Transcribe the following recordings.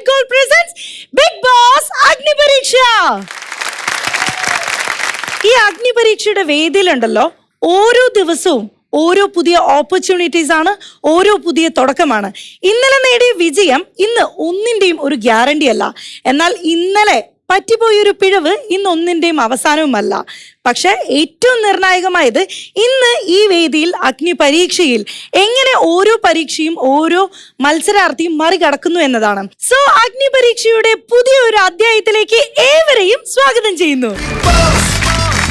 Red Gold presents Big Boss Agni Pariksha. ഈ അഗ്നി പരീക്ഷയുടെ വേദിയിലുണ്ടല്ലോ ഓരോ ദിവസവും ഓരോ പുതിയ ഓപ്പർച്യൂണിറ്റീസ് ആണ്, ഓരോ പുതിയ തുടക്കമാണ്. ഇന്നലെ നേടിയ വിജയം ഇന്ന് ഒന്നിന്റെയും ഒരു ഗ്യാരണ്ടി അല്ല. എന്നാൽ ഇന്നലെ പറ്റിപ്പോയൊരു പിഴവ് ഇന്ന് ഒന്നിന്റെയും അവസാനവുമല്ല. പക്ഷെ ഏറ്റവും നിർണായകമായത് ഇന്ന് ഈ വേദിയിൽ അഗ്നി പരീക്ഷയിൽ എങ്ങനെ ഓരോ പരീക്ഷയും ഓരോ മത്സരാർത്ഥിയും മറികടക്കുന്നു എന്നതാണ്. സോ അഗ്നി പരീക്ഷയുടെ പുതിയ ഒരു അധ്യായത്തിലേക്ക് ഏവരെയും സ്വാഗതം ചെയ്യുന്നു.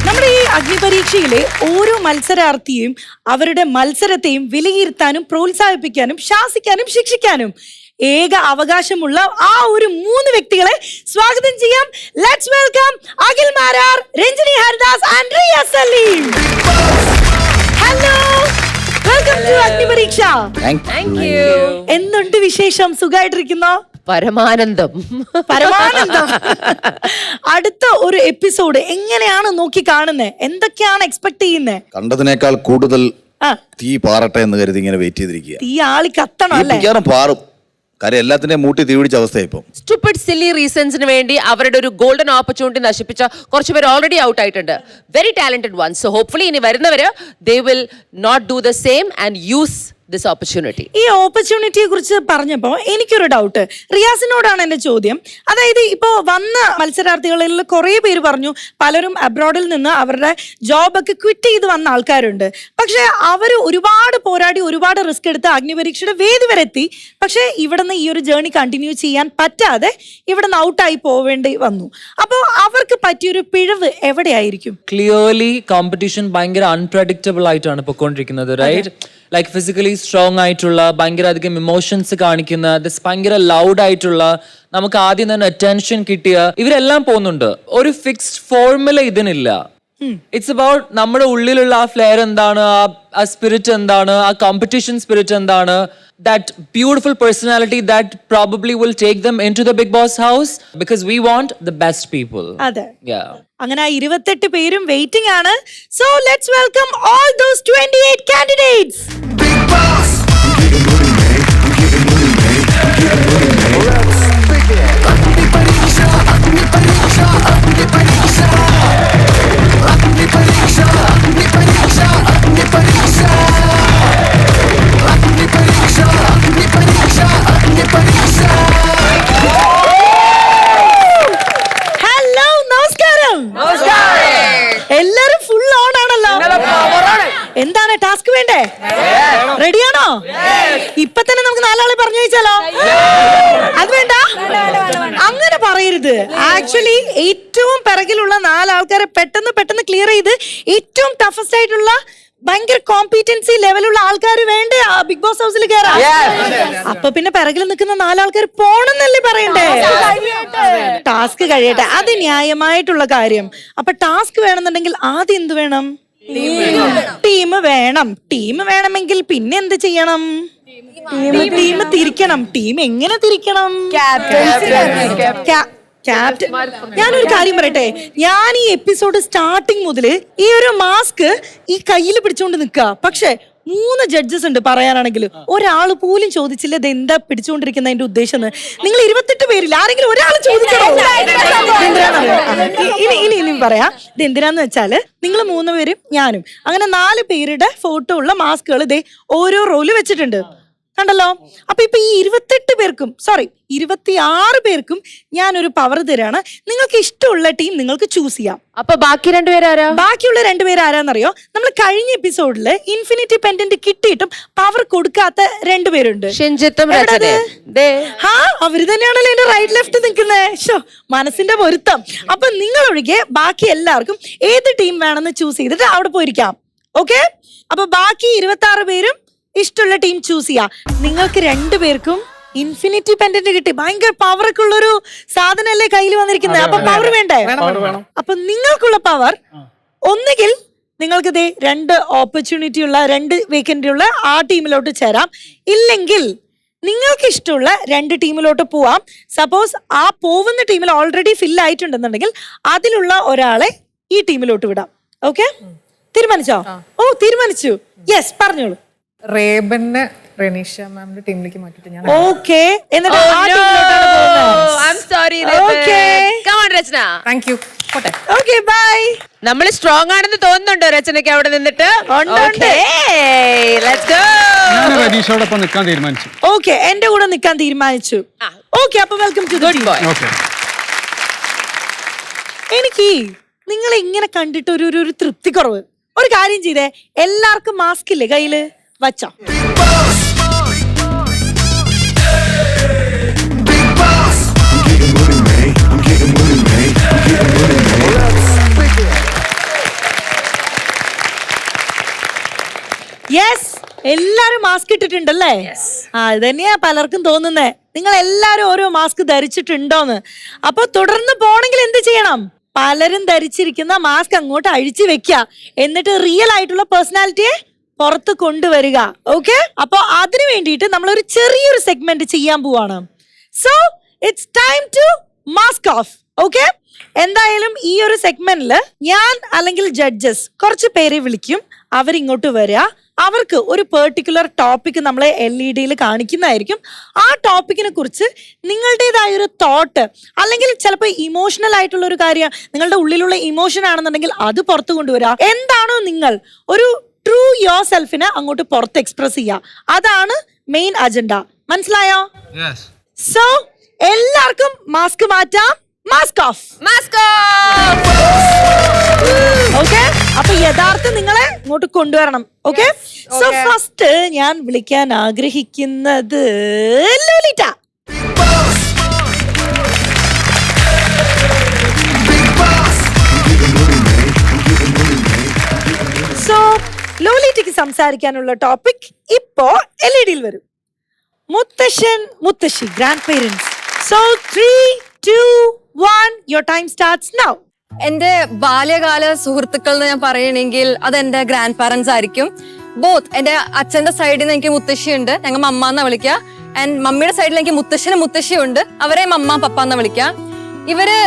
നമ്മുടെ ഈ അഗ്നി പരീക്ഷയിലെ ഓരോ മത്സരാർത്ഥിയും അവരുടെ മത്സരത്തെയും വിലയിരുത്താനും പ്രോത്സാഹിപ്പിക്കാനും ശാസിക്കാനും ശിക്ഷിക്കാനും ഏക അവകാശമുള്ള ആ ഒരു 3 വ്യക്തികളെ സ്വാഗതം ചെയ്യാം. Let's welcome Akhil Marar, Ranjini Haridas and Riya Saleem. Hello, welcome to Agni Pariksha. Thank you. എന്തുണ്ട് വിശേഷം? സുഖമായിട്ടിരിക്കുന്നോ? പരമാനന്ദം. അടുത്ത ഒരു എപ്പിസോഡ് എങ്ങനെയാണ് നോക്കി കാണുന്നത്? എന്തൊക്കെയാണ് എക്സ്പെക്ട് ചെയ്യുന്നത്? കണ്ടതിനേക്കാൾ കൂടുതൽ തീ പാറട്ടെ എന്ന് കരുതി ഇങ്ങനെ വെയിറ്റ് ചെയ്തിരിക്കുക. തീ ആളി കത്തണം അല്ലേ? പാറും. കാര്യം എല്ലാത്തിനെയും മൂട്ടി തീ പിടിച്ച അവസ്ഥ ഇപ്പം. സ്റ്റുപ്പിഡ് സില്ലി റീസൺസിന് വേണ്ടി അവരുടെ ഒരു ഗോൾഡൻ ഓപ്പർച്യൂണിറ്റി നശിപ്പിച്ച കുറച്ച് പേര് ഓൾറെഡി ഔട്ട് ആയിട്ടുണ്ട്. Very talented ones. So hopefully ഇനി വരുന്നവര് they will not do the same and use this opportunity. ഈ ഓപ്പർച്യൂണിറ്റിയെ കുറിച്ച് പറഞ്ഞപ്പോൾ എനിക്കൊരു ഡൗട്ട്. റിയാസിനോടാണ് എൻ്റെ ചോദ്യം. അതായത് ഇപ്പോൾ വന്ന മത്സരാർത്ഥികളിൽ കുറേ പേര് പറഞ്ഞു പലരും അബ്രോഡിൽ നിന്ന് അവരുടെ ജോബൊക്കെ ക്വിറ്റ് ചെയ്ത് വന്ന ആൾക്കാരുണ്ട്. പക്ഷെ അവർ ഒരുപാട് പോരാടി ഒരുപാട് റിസ്ക് എടുത്ത് അഗ്നിപരീക്ഷയുടെ വേദി വരെ എത്തി. പക്ഷെ ഇവിടുന്ന് ഈ ഒരു ജേർണി കണ്ടിന്യൂ ചെയ്യാൻ പറ്റാതെ ഇവിടുന്ന് ഔട്ടായി പോവേണ്ടി വന്നു. അപ്പോൾ അവർക്ക് പറ്റിയൊരു പിഴവ് എവിടെയായിരിക്കും? ക്ലിയർലി കോമ്പറ്റീഷൻ ഭയങ്കര അൺപ്രഡിക്റ്റബിൾ ആയിട്ടാണ് പൊയ്ക്കൊണ്ടിരിക്കുന്നത്, റൈറ്റ്? ലൈക്ക് ഫിസിക്കലി സ്ട്രോങ് ആയിട്ടുള്ള ഭയങ്കര അധികം ഇമോഷൻസ് കാണിക്കുന്ന ഭയങ്കര ലൗഡ് ആയിട്ടുള്ള നമുക്ക് ആദ്യം തന്നെ അറ്റൻഷൻ കിട്ടിയ ഇവരെല്ലാം പോകുന്നുണ്ട്. ഒരു ഫിക്സ്ഡ് ഫോർമുല ഇതിനില്ല. ഇറ്റ്സ് അബൌട്ട് നമ്മുടെ ഉള്ളിലുള്ള ആ ഫ്ലെയർ എന്താണ്, ആ സ്പിരിറ്റ് എന്താണ്, ആ കോമ്പറ്റീഷൻ സ്പിരിറ്റ് എന്താണ്, that beautiful personality that probably will take them into the Big Boss house because we want the best people. അതെ. Yeah. അങ്ങനെ 28 പേരും വെയിറ്റിംഗ് ആണ്. So let's welcome all those 28 candidates. Big Boss. Agni Pariksha, Agni Pariksha, Agni Pariksha. Agni Pariksha, Agni Pariksha, Agni Pariksha. Agni Pariksha, Agni Pariksha, Agni Pariksha. Hello, നമസ്കാരം. എല്ലാരും full on ആണല്ലോ. എന്താണ് task വേണ്ടേ? റെഡിയാണോ? ഇപ്പൊ തന്നെ നമുക്ക് 4 ആളെ പറഞ്ഞു വെച്ചാലോ? അത് വേണ്ട, അങ്ങനെ പറയരുത്. ആക്ച്വലി ഏറ്റവും പിറകിലുള്ള 4 ആൾക്കാരെ പെട്ടെന്ന് ക്ലിയർ ചെയ്ത് ഏറ്റവും ടഫസ്റ്റ് ആയിട്ടുള്ള ഭയങ്കര കോമ്പീറ്റൻസി ലെവലുള്ള ആൾക്കാർ വേണ്ടേ ബിഗ് ബോസ് ഹൗസിൽ കയറാൻ? അപ്പൊ പിന്നെ പിറകിൽ നിൽക്കുന്ന 4 ആൾക്കാർ പോണെന്നല്ലേ പറയണ്ടേ? ടാസ്ക് കഴിയട്ടെ, അത് ന്യായമായിട്ടുള്ള കാര്യം. അപ്പൊ ടാസ്ക് വേണമെന്നുണ്ടെങ്കിൽ ആദ്യം എന്ത് വേണം? ടീം വേണം. ടീം വേണമെങ്കിൽ പിന്നെ എന്ത് ചെയ്യണം? ടീം തിരിക്കണം. ടീം എങ്ങനെ തിരിക്കണം? ക്യാപ്റ്റൻ. ഞാനൊരു കാര്യം പറയട്ടെ, ഞാൻ ഈ എപ്പിസോഡ് സ്റ്റാർട്ടിങ് മുതല് ഈ ഒരു മാസ്ക് ഈ കയ്യിൽ പിടിച്ചുകൊണ്ട് നിൽക്കുക. പക്ഷെ 3 ജഡ്ജസ് ഉണ്ട് പറയാനാണെങ്കിൽ. ഒരാൾ പോലും ചോദിച്ചില്ല ഇത് എന്താ പിടിച്ചുകൊണ്ടിരിക്കുന്നതിന്റെ ഉദ്ദേശം. നിങ്ങൾ 28 പേരിൽ ആരെങ്കിലും ഒരാൾ ചോദിക്കണോ? ഇനി പറയാം ഇത് എന്തിനാന്ന് വെച്ചാല് നിങ്ങൾ 3 പേരും ഞാനും അങ്ങനെ 4 പേരുടെ ഫോട്ടോ ഉള്ള മാസ്കുകൾ ഇതേ ഓരോ റോല് വെച്ചിട്ടുണ്ട്, കണ്ടല്ലോ. അപ്പൊ ഇപ്പൊ ഈ 26 പേർക്കും ഞാനൊരു പവർ തരാണ്. നിങ്ങൾക്ക് ഇഷ്ടമുള്ള ടീം നിങ്ങൾക്ക് ചൂസ് ചെയ്യാം. അപ്പൊ ബാക്കി 2 പേരാരാ? ബാക്കിയുള്ള 2 പേര് ആരാന്നറിയോ? നമ്മൾ കഴിഞ്ഞ എപ്പിസോഡില് ഇൻഫിനിറ്റി പെൻഡന്റ് കിട്ടിയിട്ടും പവർ കൊടുക്കാത്ത 2 പേരുണ്ട്. അവര് തന്നെയാണല്ലോ എന്റെ റൈറ്റ് ലെഫ്റ്റ് നിൽക്കുന്നത്. മനസ്സിന്റെ പൊരുത്തം. അപ്പൊ നിങ്ങളൊഴികെ ബാക്കി എല്ലാവർക്കും ഏത് ടീം വേണമെന്ന് ചൂസ് ചെയ്തിട്ട് അവിടെ പോയിരിക്കാം. ഓക്കെ? അപ്പൊ ബാക്കി 26 പേരും ഇഷ്ടമുള്ള ടീം ചൂസ് ചെയ്യാം. നിങ്ങൾക്ക് 2 പേർക്കും ഇൻഫിനിറ്റി പെൻഡന്റ് കിട്ടി. ഭയങ്കര പവർ ഒക്കെ ഉള്ളൊരു സാധനല്ലേ കയ്യിൽ വന്നിരിക്കുന്നത്. അപ്പൊ പവർ വേണ്ടേ? അപ്പൊ നിങ്ങൾക്കുള്ള പവർ ഒന്നുകിൽ നിങ്ങൾക്ക് 2 ഓപ്പർച്യൂണിറ്റി ഉള്ള 2 വേക്കൻറ്റി ഉള്ള ആ ടീമിലോട്ട് ചേരാം. ഇല്ലെങ്കിൽ നിങ്ങൾക്ക് ഇഷ്ടമുള്ള 2 ടീമിലോട്ട് പോവാം. സപ്പോസ് ആ പോകുന്ന ടീമിൽ ഓൾറെഡി ഫിൽ ആയിട്ടുണ്ടെന്നുണ്ടെങ്കിൽ അതിലുള്ള ഒരാളെ ഈ ടീമിലോട്ട് വിടാം. ഓക്കെ? തീരുമാനിച്ചോ? ഓ, തീരുമാനിച്ചു. യെസ്, പറഞ്ഞോളൂ. റേബനെ റെനീഷ മാമിന്റെ ടീമിലേക്ക് മാറ്റിട്ട് ഞാൻ ഓക്കെ. എന്നിട്ട് ആ ടീമിലോട്ടാണ് പോകുന്നത്. രചന. Thank you. പോട്ടെ. Okay bye. നമ്മൾ സ്ട്രോങ് ആണെന്ന് തോന്നുന്നുണ്ടോ രചനയ്ക്ക് അവിടെ നിന്നിട്ട്? Let's go. ഞാൻ രതീഷോടൊപ്പം നിൽക്കാൻ തീരുമാനിച്ചു. ഓക്കെ, എന്റെ കൂടെ നിൽക്കാൻ തീരുമാനിച്ചു. ഓക്കെ, അപ്പൊ welcome to good boy. Okay. എനിക്ക് നിങ്ങളെ ഇങ്ങനെ കണ്ടിട്ട് ഒരു തൃപ്തി കുറവ്. ഒരു കാര്യം ചെയ്തേ, എല്ലാവർക്കും മാസ്ക് ഇല്ലേ കയ്യില്, വച്ചോ. യെസ്, എല്ലാരും മാസ്ക് ഇട്ടിട്ടുണ്ടല്ലേ? ആ, ഇത് തന്നെയാ പലർക്കും തോന്നുന്നേ. നിങ്ങൾ എല്ലാരും ഓരോ മാസ്ക് ധരിച്ചിട്ടുണ്ടോന്ന്. അപ്പൊ തുടർന്ന് പോണെങ്കിൽ എന്ത് ചെയ്യണം? പലരും ധരിച്ചിരിക്കുന്ന മാസ്ക് അങ്ങോട്ട് അഴിച്ചു വെക്കുക, എന്നിട്ട് റിയൽ ആയിട്ടുള്ള പേഴ്സണാലിറ്റിയെ പുറത്ത് കൊണ്ടുവരിക. ഓക്കെ, അപ്പൊ അതിനു വേണ്ടിയിട്ട് നമ്മൾ ഒരു ചെറിയൊരു സെഗ്മെന്റ് ചെയ്യാൻ പോവാണ്. So it's time to mask of. Okay, എന്തായാലും ഈ ഒരു സെഗ്മെന്റില് ഞാൻ അല്ലെങ്കിൽ ജഡ്ജസ് കുറച്ച് പേരെ വിളിക്കും. അവരിങ്ങോട്ട് വരിക. അവർക്ക് ഒരു പെർട്ടിക്കുലർ ടോപ്പിക് നമ്മൾ LED കാണിക്കുന്നതായിരിക്കും. ആ ടോപ്പിക്കിനെ കുറിച്ച് നിങ്ങളുടേതായ ഒരു തോട്ട്, അല്ലെങ്കിൽ ചിലപ്പോൾ ഇമോഷണൽ ആയിട്ടുള്ള ഒരു കാര്യം, നിങ്ങളുടെ ഉള്ളിലുള്ള ഇമോഷൻ ആണെന്നുണ്ടെങ്കിൽ അത് പുറത്തു കൊണ്ടുവരിക. എന്താണോ നിങ്ങൾ ഒരു ട്രൂ യോർ സെൽഫിനെ അങ്ങോട്ട് പുറത്ത് എക്സ്പ്രസ് ചെയ്യുക. അതാണ് മെയിൻ അജണ്ട. മനസ്സിലായോ? സോ എല്ലാവർക്കും മാസ്ക് മാറ്റാം. Mask of. ഓക്കെ, അപ്പൊ യഥാർത്ഥം നിങ്ങളെ ഇങ്ങോട്ട് കൊണ്ടുവരണം. ഓക്കെ, സോ ഫസ്റ്റ് ഞാൻ വിളിക്കാൻ ആഗ്രഹിക്കുന്നത് ലോലിറ്റ. സോ ലോലിറ്റയ്ക്ക് സംസാരിക്കാനുള്ള ടോപ്പിക് ഇപ്പോ LED വരും. മുത്തശ്ശൻ മുത്തശ്ശി, grand parents. So 3, 2, 1, your time starts now. എന്റെ ബാല്യകാല സുഹൃത്തുക്കൾ എന്ന് ഞാൻ പറയണെങ്കിൽ അത് എന്റെ ഗ്രാൻഡ് പാരന്റ്സ് ആയിരിക്കും. ബോത്ത് എന്റെ അച്ഛന്റെ സൈഡിൽ നിന്ന് എനിക്ക് മുത്തശ്ശിയുണ്ട്, ഞങ്ങൾ മമ്മ എന്നാ വിളിക്കുക. ആൻഡ് മമ്മിയുടെ സൈഡിൽ എനിക്ക് മുത്തശ്ശനും മുത്തശ്ശിയുണ്ട്, അവരെ മമ്മ പപ്പ എന്നാ വിളിക്കുക. ഇവര്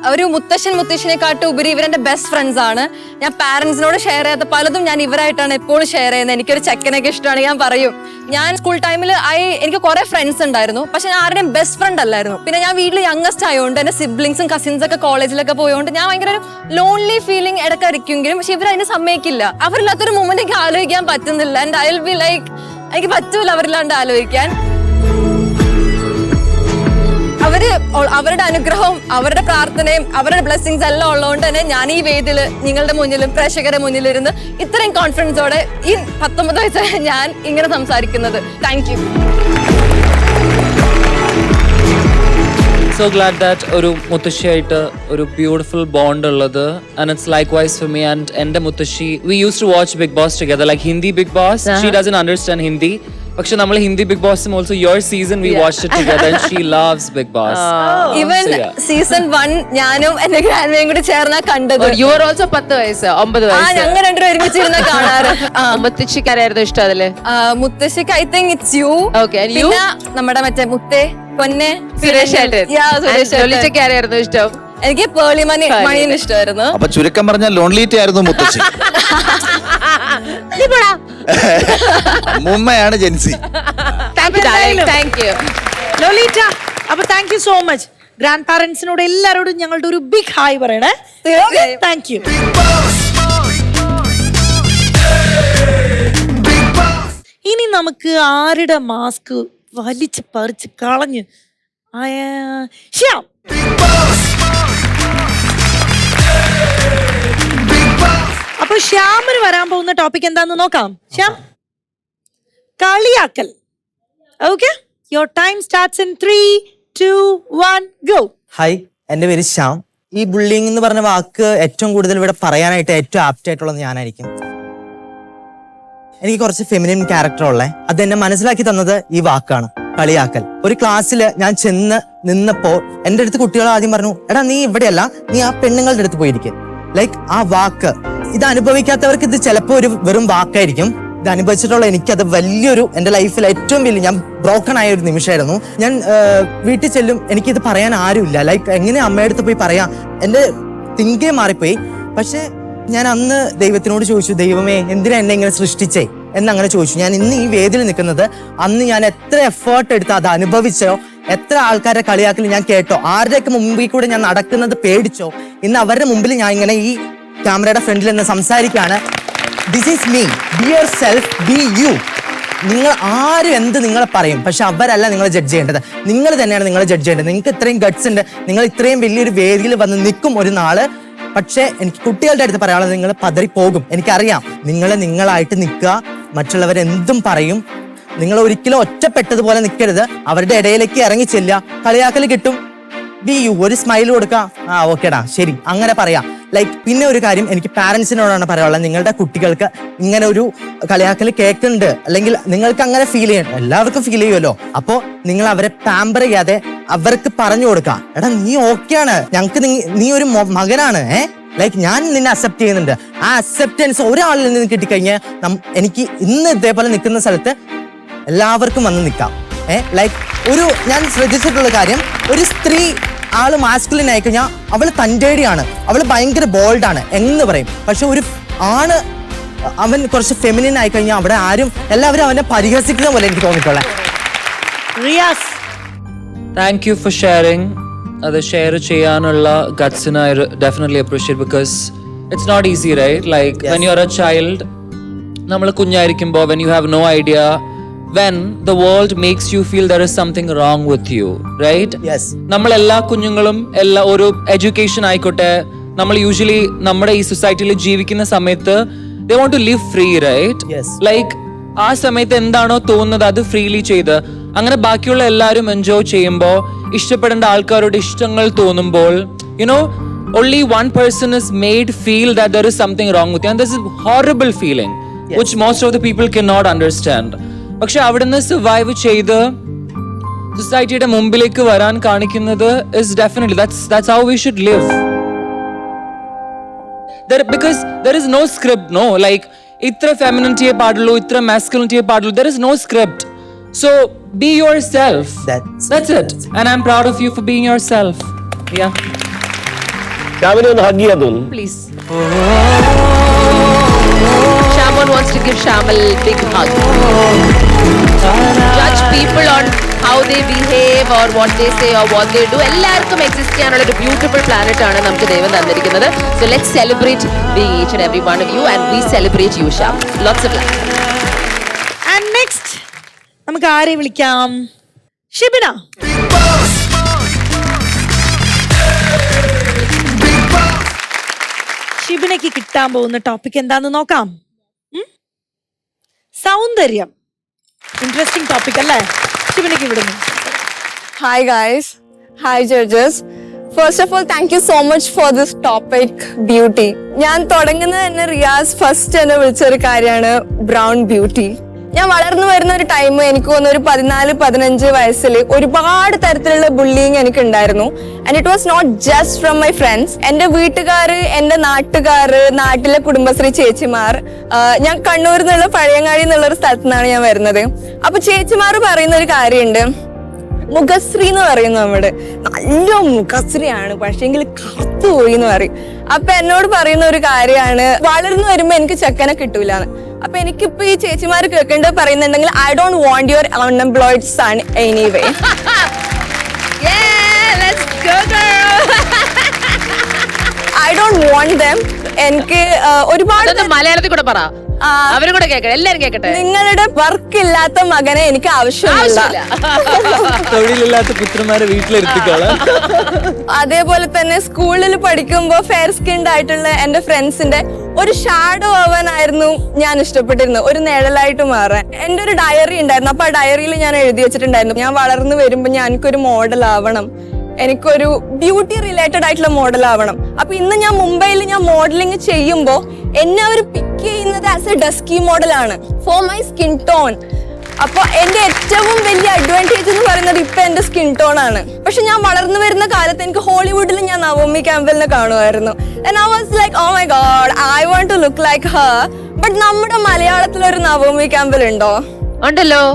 ഒരു മുത്തശ്ശനെക്കാട്ടും ഉപരി ഇവരെന്റെ ബെസ്റ്റ് ഫ്രണ്ട്സ് ആണ്. ഞാൻ പാരന്റ്സിനോട് ഷെയർ ചെയ്യാത്ത പലതും ഞാൻ ഇവരായിട്ടാണ് എപ്പോഴും ഷെയർ ചെയ്യുന്നത്. എനിക്കൊരു ചെക്കനൊക്കെ ഇഷ്ടമാണ്, ഞാൻ പറയും. ഞാൻ സ്കൂൾ ടൈമിൽ എനിക്ക് കുറെ ഫ്രണ്ട്സ് ഉണ്ടായിരുന്നു, പക്ഷെ ഞാൻ ആരുടെയും ബെസ്റ്റ് ഫ്രണ്ട് അല്ലായിരുന്നു. പിന്നെ ഞാൻ വീട്ടിൽ യങ്ങസ്റ്റ് ആയതുകൊണ്ട് എന്റെ സിബ്ലിങ്സും കസിൻസ് ഒക്കെ കോളേജിലൊക്കെ പോയതുകൊണ്ട് ഞാൻ ഭയങ്കര ഒരു ലോൺലി ഫീലിംഗ് ഇടയ്ക്കായിരിക്കുമെങ്കിലും, പക്ഷെ ഇവരതിന് സമ്മതിക്കില്ല. അവരില്ലാത്തൊരു മൊമെന്റ് എനിക്ക് ആലോചിക്കാൻ പറ്റുന്നില്ല. And I will be like, എനിക്ക് പറ്റൂല അവരില്ലാണ്ട് ആലോചിക്കാൻ. അവരുടെ അനുഗ്രഹവും അവരുടെ പ്രാർത്ഥനയും അവരുടെ ബ്ലെസ്സിങ്സ് എല്ലാം ഉള്ളതുകൊണ്ട് തന്നെ ഞാൻ ഈ വേദിയിൽ നിങ്ങളുടെ മുന്നിലും പ്രേക്ഷകരുടെ മുന്നിലിരുന്ന് ഇത്രയും കോൺഫിഡൻസോടെ ഈ 19 വയസ്സായ ഞാൻ ഇങ്ങനെ സംസാരിക്കുന്നത്. Thank you. So glad that ഒരു മുത്തശ്ശിയായിട്ട് ഒരു ബ്യൂട്ടിഫുൾ ബോണ്ട് ഉള്ളത്. And it's likewise for me and എൻ്റെ മുത്തശ്ശി. We used to watch Big Boss together, like Hindi Big Boss. She doesn't understand Hindi. പക്ഷെ നമ്മൾ ഹിന്ദി ബിഗ് ബോസും also your season we watched it together and she loves big boss. Even season 1 ഞാനും എന്റെ ഗ്രാൻഡ്മയും കൂടി ചേർന്നാ കണ്ടത്. You are also 10 വയസ്സ് 9 വയസ്സ്. ഞങ്ങൾ രണ്ടുപേരും ഒരുമിച്ചിരുന്ന കാണാറ്. മുത്തശ്ശിക്കാരായിരുന്നു ഇഷ്ടം അതില്? മുത്തശ്ശിക്ക് I think it's you. Okay, and you? പിന്നെ നമ്മുടെ മറ്റേ മുത്തേ പൊന്നെ സുരേഷ് ഏട്ടൻ. ലോലിറ്റയ്ക്കാരായിരുന്നു ഇഷ്ടം? എനിക്ക് പേളി മണിന് ഇഷ്ടമായിരുന്നു. അപ്പൊ ചുരുക്കം പറഞ്ഞാൽ ലോൺലിറ്റി ആയിരുന്നു മുത്തശ്ശി. മുമ്മയാണ് ജെൻസി. Thank you Lolita. അപ്പൊ thank you so much. Grand പാരന്റ്സിനോട് എല്ലാരോടും ഞങ്ങളുടെ ഒരു ബിഗ് ഹായ് പറയണേ. Thank you. ഇനി നമുക്ക് ആരുടെ മാസ്ക് വലിച്ച് പറിച്ച് കളഞ്ഞ് ശ്യാം. അപ്പൊ ശ്യാമിന് വരാൻ പോകുന്ന ടോപ്പിക് എന്താന്ന് നോക്കാം. ശ്യാം, കളിയാക്കൽ. Okay, your time starts in 3, 2, 1, go. Hi, എൻ്റെ പേര് ശ്യാം. ഈ ബുള്ളിങ് എന്ന് പറഞ്ഞ വാക്ക് ഏറ്റവും കൂടുതൽ ഇവിടെ പറയാനായിട്ട് ഏറ്റവും ആപ്റ്റ് ആയിട്ടുള്ളത് ഞാനായിരിക്കും. എനിക്ക് കുറച്ച് ഫെമിനിൻ ക്യാരക്ടർ ഉള്ളേ. അത് എന്നെ മനസ്സിലാക്കി തന്നത് ഈ വാക്കാണ്, കളിയാക്കൽ. ഒരു ക്ലാസ്സിൽ ഞാൻ ചെന്ന് നിന്നപ്പോ എൻ്റെ അടുത്ത് കുട്ടികൾ ആദ്യം പറഞ്ഞു, എടാ നീ ഇവിടെയല്ല, നീ ആ പെണ്ണുങ്ങളുടെ അടുത്ത് പോയിരിക്കും. ലൈക്ക് ആ വാക്ക്, ഇത് അനുഭവിക്കാത്തവർക്ക് ഇത് ചിലപ്പോൾ ഒരു വെറും വാക്കായിരിക്കും. ഇത് അനുഭവിച്ചിട്ടുള്ള എനിക്കത് വലിയൊരു, എൻ്റെ ലൈഫിൽ ഏറ്റവും വലിയ, ഞാൻ ബ്രോക്കൺ ആയ ഒരു നിമിഷമായിരുന്നു. ഞാൻ വീട്ടിൽ ചെല്ലും, എനിക്കിത് പറയാൻ ആരുമില്ല. ലൈക്ക് എങ്ങനെ അമ്മയുടെ അടുത്ത് പോയി പറയാം, എൻ്റെ തിങ്കേ മാറിപ്പോയി. പക്ഷെ ഞാൻ അന്ന് ദൈവത്തിനോട് ചോദിച്ചു, ദൈവമേ എന്തിനാ എന്നെ ഇങ്ങനെ സൃഷ്ടിച്ചേ എന്നങ്ങനെ ചോദിച്ചു. ഞാൻ ഇന്ന് ഈ വേദിയിൽ നിൽക്കുന്നത് അന്ന് ഞാൻ എത്ര എഫേർട്ട് എടുത്ത് അത് അനുഭവിച്ചോ എത്ര ആൾക്കാരെ കളിയാക്കൽ ഞാൻ കേട്ടോ, ആരുടെയൊക്കെ മുമ്പിൽ കൂടെ ഞാൻ നടക്കുന്നത് പേടിച്ചോ, ഇന്ന് അവരുടെ മുമ്പിൽ ഞാൻ ഇങ്ങനെ ഈ ക്യാമറയുടെ ഫ്രണ്ടിൽ നിന്ന് സംസാരിക്കുകയാണ്. This is me, be yourself, be you. നിങ്ങൾ ആരും എന്ത് നിങ്ങളെ പറയും, പക്ഷെ അവരല്ല നിങ്ങളെ ജഡ്ജ് ചെയ്യേണ്ടത്, നിങ്ങൾ തന്നെയാണ് നിങ്ങളെ ജഡ്ജ് ചെയ്യേണ്ടത്. നിങ്ങൾക്ക് ഇത്രയും ഗട്ട്സ് ഉണ്ട്, നിങ്ങൾ ഇത്രയും വലിയൊരു വേദിയിൽ വന്ന് നിൽക്കും ഒരു നാള്. പക്ഷെ എനിക്ക് കുട്ടികളുടെ അടുത്ത് പറയാനുള്ളത്, നിങ്ങൾ പതറിപ്പോകും, എനിക്കറിയാം. നിങ്ങൾ നിങ്ങളായിട്ട് നിൽക്കുക, മറ്റുള്ളവരെന്തും പറയും. നിങ്ങൾ ഒരിക്കലും ഒറ്റപ്പെട്ടതുപോലെ നിൽക്കരുത്, അവരുടെ ഇടയിലേക്ക് ഇറങ്ങി ചെല്ലുക. കളിയാക്കൽ കിട്ടും, ബി യു, ഒരു സ്മൈൽ കൊടുക്കുക, ആ ഓക്കേടാ ശരി, അങ്ങനെ പറയാം. ലൈക്ക് പിന്നെ ഒരു കാര്യം എനിക്ക് പാരന്റ്സിനോടാണ് പറയാനുള്ളത്, നിങ്ങളുടെ കുട്ടികൾക്ക് ഇങ്ങനെ ഒരു കളിയാക്കൽ കേൾക്കുന്നുണ്ട്, അല്ലെങ്കിൽ നിങ്ങൾക്ക് അങ്ങനെ ഫീൽ ചെയ്യണം, എല്ലാവർക്കും ഫീൽ ചെയ്യുമല്ലോ. അപ്പോ നിങ്ങൾ അവരെ പാമ്പർ ചെയ്യാതെ അവർക്ക് പറഞ്ഞു കൊടുക്കുക, എടാ നീ ഓക്കെയാണ്, ഞങ്ങക്ക് നീ ഒരു മകനാണ്, ലൈക്ക് ഞാൻ നിന്നെ അക്സെപ്റ്റ് ചെയ്യുന്നുണ്ട്. ആ അക്സെപ്റ്റൻസ് ഒരാളിൽ നിന്ന് കിട്ടിക്കഴിഞ്ഞാൽ എനിക്ക് ഇന്ന് ഇതേപോലെ നിൽക്കുന്ന സ്ഥലത്ത് എല്ലാവർക്കും വന്ന് നിൽക്കാം. ലൈക്ക് ഞാൻ ശ്രദ്ധിച്ചിട്ടുള്ള കാര്യം, ഒരു സ്ത്രീ ആള് മാസ്കുലിൻ ആയി കഴിഞ്ഞാൽ അവള് തൻ്റെടിയാണ്, അവള് ഭയങ്കര ബോൾഡാണ് എന്ന് പറയും. പക്ഷെ ഒരു ആണ് അവൻ കുറച്ച് ഫെമിനിൻ ആയി കഴിഞ്ഞാൽ അവിടെ എല്ലാവരും അവനെ പരിഹസിക്കുന്ന പോലെ എനിക്ക് തോന്നിയിട്ടുള്ളത്. Riyas, thank you for sharing. അത് ഷെയർ ചെയ്യാനുള്ള ഗട്ട്സിന് I definitely appreciate, because it's not easy, right? Like when you are a child, നമ്മൾ കുഞ്ഞായിരിക്കുമ്പോൾ, when you have no idea, when the world makes you feel there is something wrong with you, right? Yes. നമ്മൾ എല്ലാ കുഞ്ഞുങ്ങളും ഒരു education ആയിക്കോട്ടെ, നമ്മൾ usually നമ്മുടെ ഈ സൊസൈറ്റിയിൽ ജീവിക്കുന്ന സമയത്ത് they want to live free, right? Yes. Like ആ സമയത്ത് എന്താണോ തോന്നുന്നത് അത് ഫ്രീലി ചെയ്ത്, അങ്ങനെ ബാക്കിയുള്ള എല്ലാവരും എൻജോയ് ചെയ്യുമ്പോൾ, ഇഷ്ടപ്പെടേണ്ട ആൾക്കാരോട് ഇഷ്ടങ്ങൾ തോന്നുമ്പോൾ, only one person is made feel that there is something wrong with you, and this is horrible feeling, which most of the people cannot understand. പക്ഷെ അവിടുന്ന് സർവൈവ് ചെയ്ത് സൊസൈറ്റിയുടെ മുമ്പിലേക്ക് വരാൻ കാണിക്കുന്നത് is definitely that's how we should live. Because there is no script, no, like ഇത്ര ഫെമിനിറ്റിയെ പാടുള്ളൂ, ഇത്ര മാസ്കുലിനിറ്റിയെ പാടുള്ളൂ, there is no script. So be yourself. That's it. And I'm proud of you for being yourself. Yeah. ശ്യാമിനെ ഒന്ന് hug ചെയ്യാൻ തോന്നുന്നു. Please. Shaman wants to give Shamal big hug. Judge people on how they behave or what they say or what they do. എല്ലാവർക്കും exist ചെയ്യാനുള്ള ഒരു beautiful planet ആണ് നമുക്ക് ദൈവം തന്നിരിക്കുന്നത്. So let's celebrate being each and every one of you, and we celebrate you, Sham. Lots of love. and next നമുക്ക് ആരെ വിളിക്കാം? ഷിബിന. ഷിബിനയ്ക്ക് കിട്ടാൻ പോകുന്ന ടോപ്പിക് എന്താന്ന് നോക്കാം. സൗന്ദര്യം. ഇൻട്രസ്റ്റിംഗ് ടോപ്പിക് അല്ലേ? ഷിബിനയ്ക്ക് വിടുന്നു. Hi guys, hi judges. First of all, thank you so much for this topic, beauty. ഞാൻ തുടങ്ങുന്നത് തന്നെ റിയാസ് ഫസ്റ്റ് എന്നെ വിളിച്ചൊരു കാര്യമാണ് ബ്രൗൺ ബ്യൂട്ടി. ഞാൻ വളർന്നു വരുന്ന ഒരു ടൈം എനിക്ക് തോന്നുന്നു ഒരു 14-15 വയസ്സിൽ ഒരുപാട് തരത്തിലുള്ള ബുള്ളിങ് എനിക്ക് ഉണ്ടായിരുന്നു. And it was not just from my friends. എന്റെ വീട്ടുകാര്, എന്റെ നാട്ടുകാര്, നാട്ടിലെ കുടുംബശ്രീ ചേച്ചിമാർ. ഞാൻ കണ്ണൂരിൽ നിന്നുള്ള പഴയങ്ങാടി എന്നുള്ള ഒരു സ്ഥലത്തു നിന്നാണ് ഞാൻ വരുന്നത്. അപ്പൊ ചേച്ചിമാർ പറയുന്ന ഒരു കാര്യമുണ്ട്, മുഖശ്രീ എന്ന് പറയുന്നു. നമ്മുടെ നല്ല മുഖശ്രീയാണ്, പക്ഷെങ്കിൽ കറുത്തു പോയി എന്ന് പറയും. അപ്പൊ എന്നോട് പറയുന്ന ഒരു കാര്യമാണ്, വളർന്നു വരുമ്പോ എനിക്ക് ചെക്കനെ കിട്ടൂലെന്ന്. അപ്പൊ എനിക്കിപ്പോ ഈ ചേച്ചിമാർ കേൾക്കേണ്ടത് പറയുന്നുണ്ടെങ്കിൽ, I don't want your unemployed son anyway. I don't want them. എനിക്ക് ഒരുപാട് മലയാളത്തിൽ കൂടെ പറ, അവരും കൂടെ കേൾക്കട്ടെ, എല്ലാരും കേൾക്കട്ടെ. നിങ്ങളുടെ വർക്ക് ഇല്ലാത്ത മകനെ എനിക്ക് ആവശ്യമില്ല. തൊഴിലില്ലാത്ത പുത്രന്മാരെ വീട്ടിലിരുത്തിക്കോളാം. അതേപോലെ തന്നെ സ്കൂളിൽ പഠിക്കുമ്പോ ഫെയർ സ്കിൻഡ് ആയിട്ടുള്ള എന്റെ ഫ്രണ്ട്സിന്റെ ഒരു ഷാഡോ ആവാനായിരുന്നു ഞാൻ ഇഷ്ടപ്പെട്ടിരുന്നത്, ഒരു നിഴലായിട്ട് മാറാൻ. എന്റെ ഒരു ഡയറി ഉണ്ടായിരുന്നു. അപ്പൊ ആ ഡയറിയിൽ ഞാൻ എഴുതി വെച്ചിട്ടുണ്ടായിരുന്നു, ഞാൻ വളർന്നു വരുമ്പോ എനിക്കൊരു മോഡൽ ആവണം, എനിക്കൊരു ബ്യൂട്ടി റിലേറ്റഡ് ആയിട്ടുള്ള മോഡൽ ആവണം. അപ്പൊ ഇന്ന് ഞാൻ മുംബൈയിൽ ഞാൻ മോഡലിംഗ് ചെയ്യുമ്പോ എന്നെ അവർ പിക്ക് ചെയ്യുന്നത് ആസ് എ ഡസ്കി മോഡലാണ് ഫോർ മൈ സ്കിൻ ടോൺ. അപ്പൊ എന്റെ ഏറ്റവും വലിയ അഡ്വാൻറ്റേജ് എന്ന് പറയുന്നത് ഇപ്പൊ എന്റെ സ്കിൻ ടോൺ ആണ്. പക്ഷെ ഞാൻ വളർന്നു വരുന്ന കാലത്ത് എനിക്ക് ഹോളിവുഡിൽ ഞാൻ നവോമി ക്യാമ്പലിനെ കാണുമായിരുന്നു. And I was like, oh my god, I want to look like her. But നമ്മുടെ മലയാളത്തിലൊരു നവോമി ക്യാമ്പൽ ഉണ്ടോ? ഉണ്ടല്ലോ,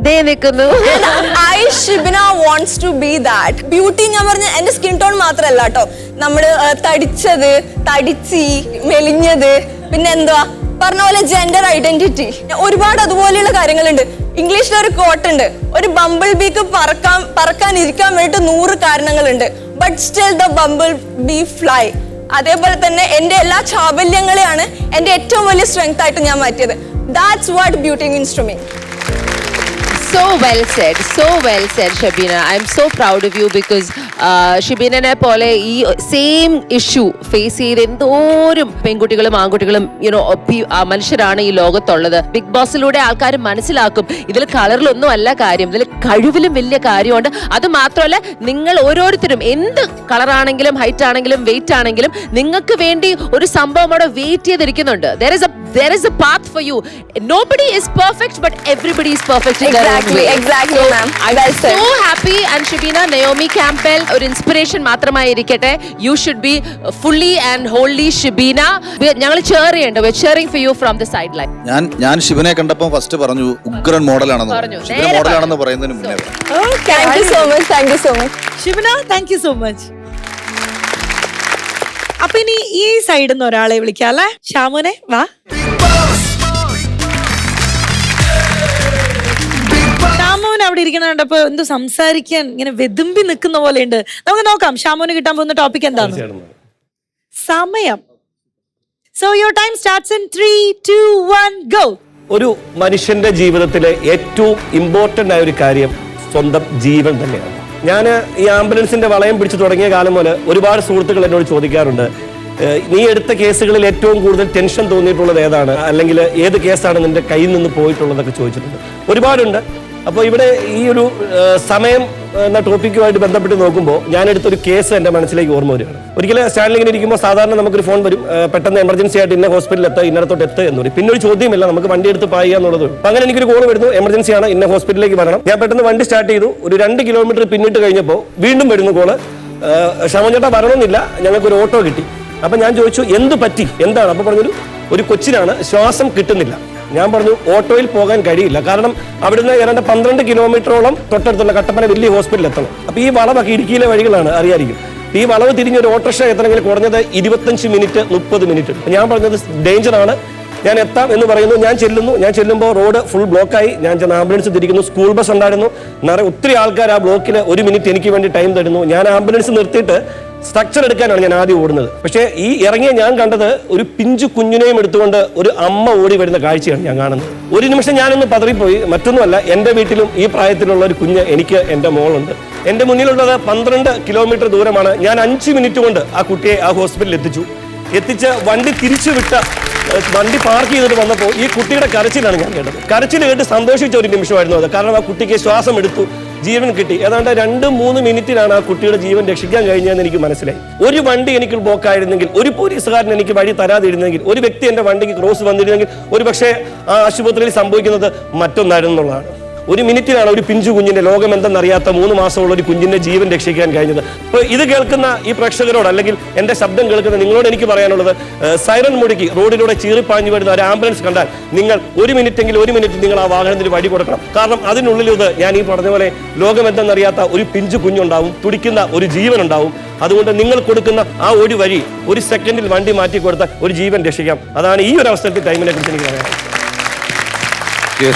I Shibina wants to be that. Beauty ഞാൻ പറഞ്ഞ എന്റെ സ്കിൻ ടോൺ മാത്രല്ല കേട്ടോ, നമ്മള് തടിച്ചത്, തടിച്ചി, മെലിഞ്ഞത്, പിന്നെ എന്തുവാ പറഞ്ഞ പോലെ ജെൻഡർ ഐഡന്റിറ്റി, ഒരുപാട് അതുപോലെയുള്ള കാര്യങ്ങളുണ്ട്. ഇംഗ്ലീഷിൽ ഒരു കോട്ട് ഉണ്ട്, ഒരു ബംബിൾ ബീക്ക് പറക്കാൻ ഇരിക്കാൻ വേണ്ടിട്ട് 100 കാരണങ്ങളുണ്ട്, but still the bumble bee fly. അതേപോലെ തന്നെ എന്റെ എല്ലാ ചാബല്യങ്ങളെയാണ് എന്റെ ഏറ്റവും വലിയ സ്ട്രെങ്ത് ആയിട്ട് ഞാൻ മാറ്റിയത്. That's what beauty means to me. So well said, Shabina. I'm so proud of you because ഷിബീനനെ പോലെ ഈ സെയിം ഇഷ്യൂ ഫേസ് ചെയ്ത് എന്തോരം പെൺകുട്ടികളും ആൺകുട്ടികളും മനുഷ്യരാണ് ഈ ലോകത്തുള്ളത്. ബിഗ് ബോസിലൂടെ ആൾക്കാർ മനസ്സിലാക്കും ഇതിൽ കളറിലൊന്നും അല്ല കാര്യം, ഇതിൽ കഴിവിലും വലിയ കാര്യമുണ്ട്. അത് മാത്രമല്ല, നിങ്ങൾ ഓരോരുത്തരും എന്ത് കളറാണെങ്കിലും ഹൈറ്റ് ആണെങ്കിലും വെയിറ്റ് ആണെങ്കിലും നിങ്ങൾക്ക് വേണ്ടി ഒരു സംഭവം അവിടെ wait ചെയ്തിരിക്കുന്നുണ്ട്. There is a path for you. Nobody is perfect, but everybody is perfect in their own way. Exactly, ma'am. I'm so happy. And Shabina, Naomi Campbell, ഒരു inspiration മാത്രമായിരിക്കട്ടെ. You should be fully and wholly Shabina. ഞങ്ങൾ cheering for you from the sideline. ഞാൻ ശിവനെ കണ്ടപ്പോൾ first പറഞ്ഞു ഉഗ്രൻ മോഡലാണെന്ന്. പറഞ്ഞു. ശിവന മോഡലാണെന്ന് പറയുന്നതിന് മുന്നേ Thank you so much. Thank you so much. Shivana, thank you so much. അപ്പൊ ഇനി ഈ സൈഡിൽ നിന്ന് ഒരാളെ വിളിക്കാം അല്ലേ? ഷാമുനെ വാ. ഷാമോൻ അവിടെ ഇരിക്കുന്ന കണ്ടപ്പോ എന്തോ സംസാരിക്കാൻ ഇങ്ങനെ വെതുമ്പി നിൽക്കുന്ന പോലെ ഉണ്ട്. നമുക്ക് നോക്കാം ഷാമോന് കിട്ടാൻ പോകുന്ന ടോപ്പിക് എന്താണ്. സമയം. So your time starts in 3, 2, 1 go. ഒരു മനുഷ്യന്റെ ജീവിതത്തിലെ ഏറ്റവും ഇമ്പോർട്ടന്റ് ആയ ഒരു കാര്യം സ്വന്തം ജീവൻ തന്നെയാണ്. ഞാൻ ഈ ആംബുലൻസിന്റെ വളയം പിടിച്ചു തുടങ്ങിയ കാലം മുതൽ ഒരുപാട് സുഹൃത്തുക്കൾ എന്നോട് ചോദിക്കാറുണ്ട്, നീ എടുത്ത കേസുകളിൽ ഏറ്റവും കൂടുതൽ ടെൻഷൻ തോന്നിയിട്ടുള്ളത് ഏതാണ്, അല്ലെങ്കിൽ ഏത് കേസാണ് നിന്റെ കയ്യിൽ നിന്ന് പോയിട്ടുള്ളതൊക്കെ ചോദിച്ചിട്ടുണ്ട്. ഒരുപാടുണ്ട്. അപ്പോൾ ഇവിടെ ഈ ഒരു സമയം എന്ന ടോപ്പിക്കുമായിട്ട് ബന്ധപ്പെട്ട് നോക്കുമ്പോൾ ഞാൻ എടുത്തൊരു കേസ് എൻ്റെ മനസ്സിലേക്ക് ഓർമ്മ വരികയാണ്. ഒരിക്കലും സ്റ്റാൻഡിലിങ്ങനെ ഇരിക്കുമ്പോൾ സാധാരണ നമുക്കൊരു ഫോൺ വരും, പെട്ടെന്ന് എമർജൻസി ആയിട്ട് ഇന്ന ഹോസ്പിറ്റലിൽ എത്തുക, ഇന്നടത്തോട്ട് എത്തുക എന്ന് പറയും. പിന്നെ ഒരു ചോദ്യമില്ല, നമുക്ക് വണ്ടി എടുത്ത് പായുക എന്നുള്ളത്. അപ്പം അങ്ങനെ എനിക്കൊരു കോൾ വരുന്നു, എമർജൻസി ആണ്, ഇന്ന ഹോസ്പിറ്റലിലേക്ക് വരണം. ഞാൻ പെട്ടെന്ന് വണ്ടി സ്റ്റാർട്ട് ചെയ്തു. ഒരു 2 കിലോമീറ്റർ പിന്നിട്ട് കഴിഞ്ഞപ്പോൾ വീണ്ടും വരുന്നു കോള്, ഷാമോൻ ചേട്ടാ വരണമെന്നില്ല, ഞങ്ങൾക്കൊരു ഓട്ടോ കിട്ടി. അപ്പം ഞാൻ ചോദിച്ചു എന്ത് പറ്റി, എന്താണ്? അപ്പോൾ പറഞ്ഞൊരു കൊച്ചിനാണ് ശ്വാസം കിട്ടുന്നില്ല. ഞാൻ പറഞ്ഞു ഓട്ടോയിൽ പോകാൻ കഴിയില്ല, കാരണം അവിടുന്ന് ഏതാണ്ട് 12 കിലോമീറ്ററോളം തൊട്ടടുത്തുള്ള കട്ടപ്പന വലിയ ഹോസ്പിറ്റലിൽ എത്തണം. അപ്പോൾ ഈ വളവൊക്കെ ഇടുക്കിയിലെ വഴികളാണ്, അറിയായിരിക്കും. ഈ വളവ് തിരിഞ്ഞ് ഒരു ഓട്ടോറിക്ഷ എത്തണമെങ്കിൽ കുറഞ്ഞത് 25 മിനിറ്റ് 30 മിനിറ്റ്. ഞാൻ പറഞ്ഞത് ഡേഞ്ചറാണ്, ഞാൻ എത്താം എന്ന് പറയുന്നു. ഞാൻ ചെല്ലുമ്പോൾ റോഡ് ഫുൾ ബ്ലോക്കായി. ഞാൻ ചെന്ന് ആംബുലൻസ് തിരിക്കുന്നു. സ്കൂൾ ബസ് ഉണ്ടായിരുന്നു, ഒത്തിരി ആൾക്കാർ ആ ബ്ലോക്കിൽ 1 മിനിറ്റ് എനിക്ക് വേണ്ടി ടൈം തരുന്നു. ഞാൻ ആംബുലൻസ് നിർത്തിയിട്ട് സ്ട്രക്ചർ എടുക്കാനാണ് ഞാൻ ആദ്യം ഓടുന്നത്. പക്ഷേ ഈ ഇറങ്ങിയ ഞാൻ കണ്ടത് ഒരു പിഞ്ചു കുഞ്ഞിനെയും എടുത്തുകൊണ്ട് ഒരു അമ്മ ഓടി വരുന്ന കാഴ്ചയാണ് ഞാൻ കാണുന്നത്. ഒരു നിമിഷം ഞാനൊന്ന് പതറിപ്പോയി. മറ്റൊന്നുമല്ല, എൻ്റെ വീട്ടിലും ഈ പ്രായത്തിലുള്ള ഒരു കുഞ്ഞ്, എനിക്ക് എൻ്റെ മോളുണ്ട്. എൻ്റെ മുന്നിലുള്ളത് 12 കിലോമീറ്റർ ദൂരമാണ്. ഞാൻ 5 മിനിറ്റ് കൊണ്ട് ആ കുട്ടിയെ ആ ഹോസ്പിറ്റലിൽ എത്തിച്ച് വണ്ടി തിരിച്ചു വിട്ട വണ്ടി പാർക്ക് ചെയ്തിട്ട് വന്നപ്പോൾ ഈ കുട്ടിയുടെ കരച്ചിലാണ് ഞാൻ കേട്ടത്. കരച്ചിൽ കേട്ട് സന്തോഷിച്ച ഒരു നിമിഷമായിരുന്നു അത്. കാരണം ആ കുട്ടിക്ക് ശ്വാസം എടുത്തു, ജീവൻ കിട്ടി. ഏതാണ്ട് 2-3 മിനിറ്റിലാണ് ആ കുട്ടിയുടെ ജീവൻ രക്ഷിക്കാൻ കഴിഞ്ഞതെന്ന് എനിക്ക് മനസ്സിലായി. ഒരു വണ്ടി എനിക്ക് ബ്ലോക്ക് ആയിരുന്നെങ്കിൽ, ഒരു പോലീസുകാരൻ എനിക്ക് വഴി തരാതിരുന്നെങ്കിൽ, ഒരു വ്യക്തി എൻ്റെ വണ്ടിക്ക് ക്രോസ് വന്നിരുന്നെങ്കിൽ ഒരു പക്ഷേ ആ ആശുപത്രിയിൽ സംഭവിക്കുന്നത് മറ്റൊന്നായിരുന്നു എന്നുള്ളതാണ്. 1 മിനിറ്റിലാണ് ഒരു പിഞ്ചു കുഞ്ഞിന്റെ, ലോകം എന്തെന്നറിയാത്ത 3 മാസമുള്ള ഒരു കുഞ്ഞിന്റെ ജീവൻ രക്ഷിക്കാൻ കഴിഞ്ഞത്. അപ്പോൾ ഇത് കേൾക്കുന്ന ഈ പ്രേക്ഷകരോട്, അല്ലെങ്കിൽ എൻ്റെ ശബ്ദം കേൾക്കുന്ന നിങ്ങളോട് എനിക്ക് പറയാനുള്ളത്, സൈറൻ മുടുക്കി റോഡിലൂടെ ചീറിപ്പാഞ്ഞു വരുന്ന ഒരു ആംബുലൻസ് കണ്ടാൽ നിങ്ങൾ 1 മിനിറ്റ് നിങ്ങൾ ആ വാഹനത്തിന് വഴി കൊടുക്കണം. കാരണം അതിനുള്ളിലത് ഞാൻ ഈ പറഞ്ഞ പോലെ ലോകം എന്തെന്നറിയാത്ത ഒരു പിഞ്ചു കുഞ്ഞുണ്ടാവും, തുടിക്കുന്ന ഒരു ജീവൻ ഉണ്ടാവും. അതുകൊണ്ട് നിങ്ങൾ കൊടുക്കുന്ന ആ ഒരു വഴി, 1 സെക്കൻഡിൽ വണ്ടി മാറ്റി കൊടുത്താൽ ഒരു ജീവൻ രക്ഷിക്കാം. അതാണ് ഈ ഒരു അവസരത്തിൽ ടൈമിനെ കുറിച്ച് എനിക്ക് പറയാം.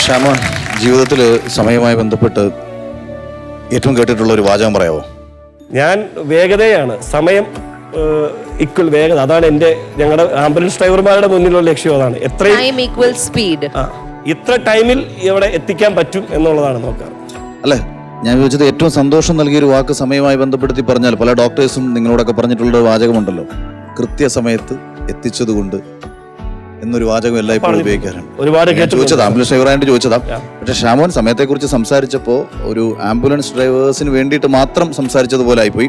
ഷാമോൻ, ജീവിതത്തിൽ സമയവുമായി ബന്ധപ്പെട്ട് ഏറ്റവും കേട്ടിട്ടുള്ള ഒരു വാചകം പറയാമോ? ഞാൻ വേഗതയാണ്, സമയം ഈക്വൽ വേഗത. അതാണ് ഞങ്ങളുടെ ആംബുലൻസ് ഡ്രൈവർമാരുടെ മുന്നിലുള്ള ലക്ഷ്യം. അതാണ് ഇത്ര ടൈമിൽ ഇവിടെ എത്തിക്കാൻ പറ്റും എന്നുള്ളതാണ് നോക്കാം. അല്ലേ, ഞാൻ ചോദിച്ചത് ഏറ്റവും സന്തോഷം നൽകിയൊരു വാക്ക് സമയവുമായി ബന്ധപ്പെടുത്തി പറഞ്ഞാൽ, പല ഡോക്ടേഴ്സും നിങ്ങളോടൊക്കെ പറഞ്ഞിട്ടുള്ള വാചകമുണ്ടല്ലോ, കൃത്യസമയത്ത് എത്തിച്ചതുകൊണ്ട് എന്നൊരു വാചകം എല്ലായ്പ്പോഴും ഉപയോഗിക്കാറുണ്ട്. ഒരുപാട് ചോദിച്ചത് ആംബുലൻസ് ഡ്രൈവറായിട്ട് ചോദിച്ചതാ. പക്ഷെ ഷാമോൻ സമയത്തെക്കുറിച്ച് സംസാരിച്ചപ്പോൾ ഒരു ആംബുലൻസ് ഡ്രൈവേഴ്സിന് വേണ്ടിയിട്ട് മാത്രം സംസാരിച്ചതുപോലെ ആയിപ്പോയി.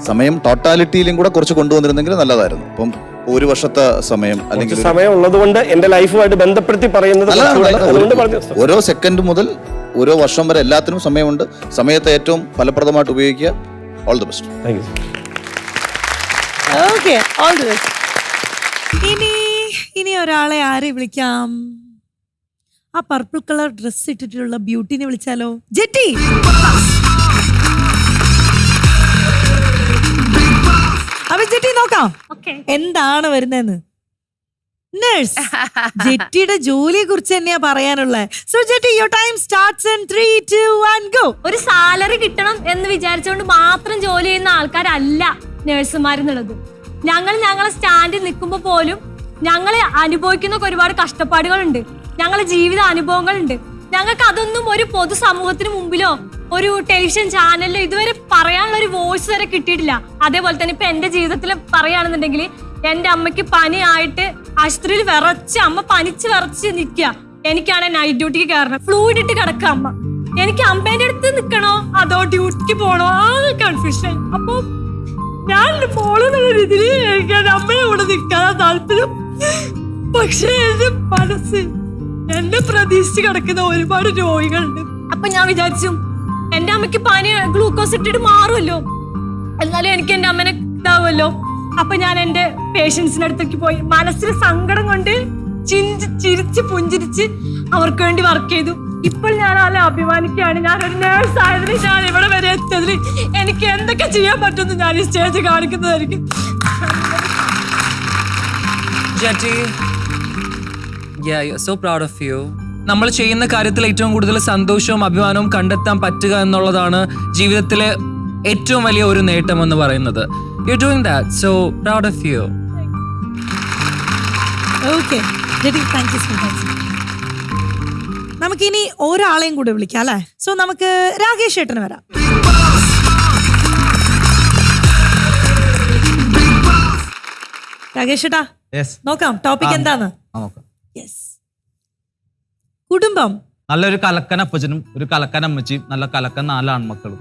സമയം ടോട്ടാലിറ്റിയിലും കൂടെ കുറച്ച് കൊണ്ടുവന്നിരുന്നെങ്കിൽ നല്ലതായിരുന്നു. അപ്പം 1 വർഷത്തെ സമയം, അല്ലെങ്കിൽ സമയം ഉള്ളതുകൊണ്ട് എന്റെ ലൈഫുമായിട്ട് ബന്ധപ്പെടുത്തി പറയുന്നത്, ഓരോ സെക്കൻഡ് മുതൽ ഓരോ വർഷം വരെ എല്ലാത്തിനും സമയമുണ്ട്. സമയത്തെ ഏറ്റവും ഫലപ്രദമായിട്ട് ഉപയോഗിക്കുക. All the best. Thank U. Okay, all the best. ഇനി ഒരാളെ ആരെ വിളിക്കാം? ആ പർപ്പിൾ കളർ ഡ്രസ് ഇട്ടിട്ടുള്ള ബ്യൂട്ടിനെ വിളിച്ചാലോ? ജെറ്റി. അപ്പൊ ജെറ്റി നോക്കാം എന്താണ് വരുന്നതെന്ന്. നഴ്സ്. ജെറ്റിയുടെ ജോലിയെ കുറിച്ച് തന്നെയാ പറയാനുള്ളത്. So jetty, your time starts in 3, 2, 1 go. ഒരു സാലറി കിട്ടണം എന്ന് വിചാരിച്ചുകൊണ്ട് മാത്രം ജോലി ചെയ്യുന്ന ആൾക്കാരല്ല നഴ്സുമാരെന്നുള്ളത്. ഞങ്ങളെ സ്റ്റാൻഡിൽ നിൽക്കുമ്പോൾ പോലും ഞങ്ങൾ അനുഭവിക്കുന്ന ഒരുപാട് കഷ്ടപ്പാടുകളുണ്ട്, ഞങ്ങളെ ജീവിത അനുഭവങ്ങളുണ്ട്. ഞങ്ങൾക്ക് അതൊന്നും ഒരു പൊതുസമൂഹത്തിന് മുമ്പിലോ ഒരു ടെലിവിഷൻ ചാനലിലോ ഇതുവരെ പറയാനുള്ള ഒരു വോയിസ് വരെ കിട്ടിയിട്ടില്ല. അതേപോലെ തന്നെ ഇപ്പൊ എന്റെ ജീവിതത്തിൽ പറയുകയാണെന്നുണ്ടെങ്കിൽ എന്റെ അമ്മയ്ക്ക് പനിയായിട്ട് ആശുപത്രിയിൽ വിറച്ച്, അമ്മ പനിച്ച് വിറച്ച് നിൽക്കുക. എനിക്കാണ് നൈറ്റ് ഡ്യൂട്ടിക്ക് കയറണം, ഫ്ലൂയിഡ് ഇട്ട് കിടക്കുക അമ്മ. എനിക്ക് അമ്മേന്റെ അടുത്ത് നിൽക്കണോ അതോ ഡ്യൂട്ടിക്ക് പോകണോ, ആ കൺഫ്യൂഷൻ. അപ്പൊ ഞാൻ പോണെന്നുള്ള രീതിയിൽ എനിക്ക് അമ്മയുടെ കൂടെ നിൽക്കാൻ താല്പര്യം. പക്ഷെ എന്റെ മനസ്സ് എന്നെ പ്രതീക്ഷിച്ച് കിടക്കുന്ന ഒരുപാട് രോഗികളുണ്ട്. അപ്പൊ ഞാൻ വിചാരിച്ചു എന്റെ അമ്മയ്ക്ക് പനി ഗ്ലൂക്കോസ് ഇട്ടിട്ട് മാറുമല്ലോ, എന്നാലും എനിക്ക് എന്റെ അമ്മനെ ഇതാവുമല്ലോ. അപ്പൊ ഞാൻ എന്റെ പേഷ്യൻസിന്റെ അടുത്തേക്ക് പോയി മനസ്സിൽ സങ്കടം കൊണ്ട് ചിരിച്ച് പുഞ്ചിരിച്ച് അവർക്ക് വേണ്ടി വർക്ക് ചെയ്തു. ഇപ്പോൾ ഞാൻ ആളെ അഭിമാനിക്കുകയാണ്. ഞാൻ ഒരു നേഴ്സ് ആയതിന്, ഞാൻ ഇവിടെ വരെ എത്തിയതിന് എനിക്ക് എന്തൊക്കെ ചെയ്യാൻ പറ്റുമെന്ന് ഞാൻ ഈ stage കാണിക്കുന്നതായിരിക്കും. Jetty, yeah, you're so proud of you. നമ്മൾ ചെയ്യുന്ന കാര്യത്തിൽ ഏറ്റവും കൂടുതൽ സന്തോഷവും അഭിമാനവും കണ്ടെത്താൻ പറ്റുക എന്നുള്ളതാണ് ജീവിതത്തിലെ ഏറ്റവും വലിയ ഒരു നേട്ടം എന്ന് പറയുന്നത്. You're doing that, so proud of you. Okay, Jetty, thank you so much. നമുക്കിനി ഒരാളെയും കൂടെ വിളിക്കാം അല്ലേ? സോ നമുക്ക് രാകേഷ് ഏട്ടന് വരാം. രാകേഷ് ഏട്ടാ, നോക്കാം ടോപ്പിക് എന്താണ്? കുടുംബം. നല്ലൊരു കലക്കൻ അപ്പച്ചനും ഒരു കലക്കൻ അമ്മച്ചിയും നല്ല കലക്കൻ 4 ആൺമക്കളും.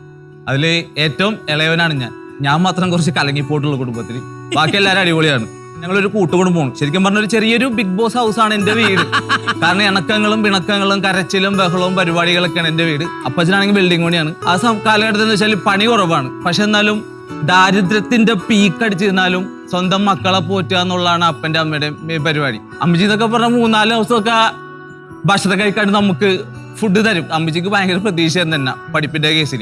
അതിൽ ഏറ്റവും ഇളയവനാണ് ഞാൻ മാത്രം കുറച്ച് കലങ്ങിപ്പോട്ടുള്ള കുടുംബത്തിൽ. ബാക്കി എല്ലാവരും അടിപൊളിയാണ്. ഞങ്ങളൊരു കൂട്ടുകുടുംബമാണ്. ശരിക്കും പറഞ്ഞ ഒരു ചെറിയൊരു ബിഗ് ബോസ് ഹൗസ് ആണ് എന്റെ വീട്. കാരണം ഇണക്കങ്ങളും പിണക്കങ്ങളും കരച്ചിലും ബഹളവും പരിപാടികളൊക്കെയാണ് എന്റെ വീട്. അപ്പച്ചനാണെങ്കിൽ ബിൽഡിംഗ് പണിയാണ്. ആ കാലഘട്ടത്തിൽ എന്ന് വെച്ചാൽ പണി കുറവാണ്. പക്ഷെ എന്നാലും ദാരിദ്ര്യത്തിന്റെ പീക്ക് അടിച്ചിരുന്നാലും സ്വന്തം മക്കളെ പോറ്റുക എന്നുള്ളതാണ് അപ്പന്റെ അമ്മയുടെയും പരിപാടി. അമ്മച്ചി എന്നൊക്കെ പറഞ്ഞ 3-4 ദിവസമൊക്കെ ഭക്ഷണം കഴിക്കാണ്ട് നമുക്ക് ഫുഡ് തരും. അമ്മച്ചിക്ക് ഭയങ്കര പ്രതീക്ഷയായിരുന്നു തന്നെ പഠിപ്പിന്റെ കേസിൽ.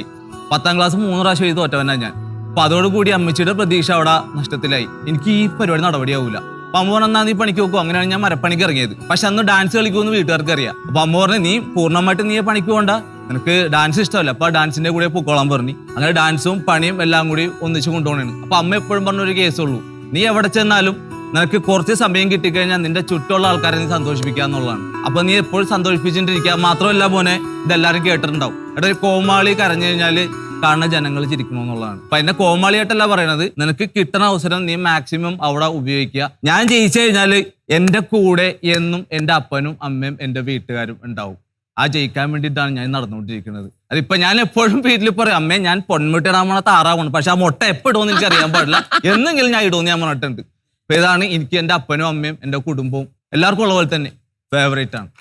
10ാം ക്ലാസ് 3 പ്രാവശ്യം എഴുതി തോറ്റവനാ ഞാൻ. അപ്പൊ അതോടുകൂടി അമ്മച്ചിയുടെ പ്രതീക്ഷ അവിടെ നഷ്ടത്തിലായി. എനിക്ക് ഈ പരിപാടി നടപടിയാവൂല. അപ്പൊ അമ്മ പറഞ്ഞാൽ നീ പണിക്ക് നോക്കും. അങ്ങനെയാണ് ഞാൻ മരപ്പണിക്ക് ഇറങ്ങിയത്. പക്ഷെ അന്ന് ഡാൻസ് കളിക്കുമെന്ന് വീട്ടുകാർക്ക് അറിയാം. അപ്പൊ അമ്മ പറഞ്ഞു നീ പൂർണ്ണമായിട്ട് നീ പണിക്ക് പോകണ്ട, നിനക്ക് ഡാൻസ് ഇഷ്ടമല്ല, അപ്പൊ ഡാൻസിന്റെ കൂടെ പൊക്കോളാൻ പറഞ്ഞു. അങ്ങനെ ഡാൻസും പണിയും എല്ലാം കൂടി ഒന്നിച്ച് കൊണ്ടുപോകണാണ്. അപ്പൊ അമ്മ എപ്പോഴും പറഞ്ഞൊരു കേസുള്ളൂ, നീ എവിടെ ചെന്നാലും നിനക്ക് കുറച്ച് സമയം കിട്ടിക്കഴിഞ്ഞാൽ നിന്റെ ചുറ്റുള്ള ആൾക്കാരെ നീ സന്തോഷിപ്പിക്കുക എന്നുള്ളതാണ്. അപ്പൊ നീ എപ്പോഴും സന്തോഷിപ്പിച്ചിട്ടിരിക്കുക. മാത്രമല്ല മോനെ, ഇതെല്ലാവരും കേട്ടിട്ടുണ്ടാവും, എടാ ഒരു കോമാളി കരഞ്ഞു കഴിഞ്ഞാല് കാണുന്ന ജനങ്ങൾ ചിരിക്കണമെന്നുള്ളതാണ്. അപ്പൊ എന്നെ കോമാളിയായിട്ടല്ല പറയണത്, നിനക്ക് കിട്ടുന്ന അവസരം നീ മാക്സിമം അവിടെ ഉപയോഗിക്കുക. ഞാൻ ജയിച്ചു കഴിഞ്ഞാല് എന്റെ കൂടെ എന്നും എന്റെ അപ്പനും അമ്മയും എന്റെ വീട്ടുകാരും ഉണ്ടാവും. ആ ജയിക്കാൻ വേണ്ടിയിട്ടാണ് ഞാൻ നടന്നുകൊണ്ടിരിക്കുന്നത്. അതിപ്പോ ഞാൻ എപ്പോഴും വീട്ടിൽ പറയും, അമ്മേ ഞാൻ പൊന്മുട്ടിടാൻ പോണ താറാവാണ്, പക്ഷെ ആ മുട്ട എപ്പോൾ ഇടുമെന്ന് എനിക്ക് അറിയാൻ പാടില്ല, എന്നെങ്കിലും ഞാൻ ഇടുമെന്ന് ഞാൻ പറഞ്ഞിട്ടുണ്ട്. അപ്പൊ ഇതാണ് എനിക്ക് എന്റെ അപ്പനും അമ്മയും എന്റെ കുടുംബവും എല്ലാവർക്കും ഉള്ള പോലെ തന്നെ ഫേവറേറ്റ് ആണ്.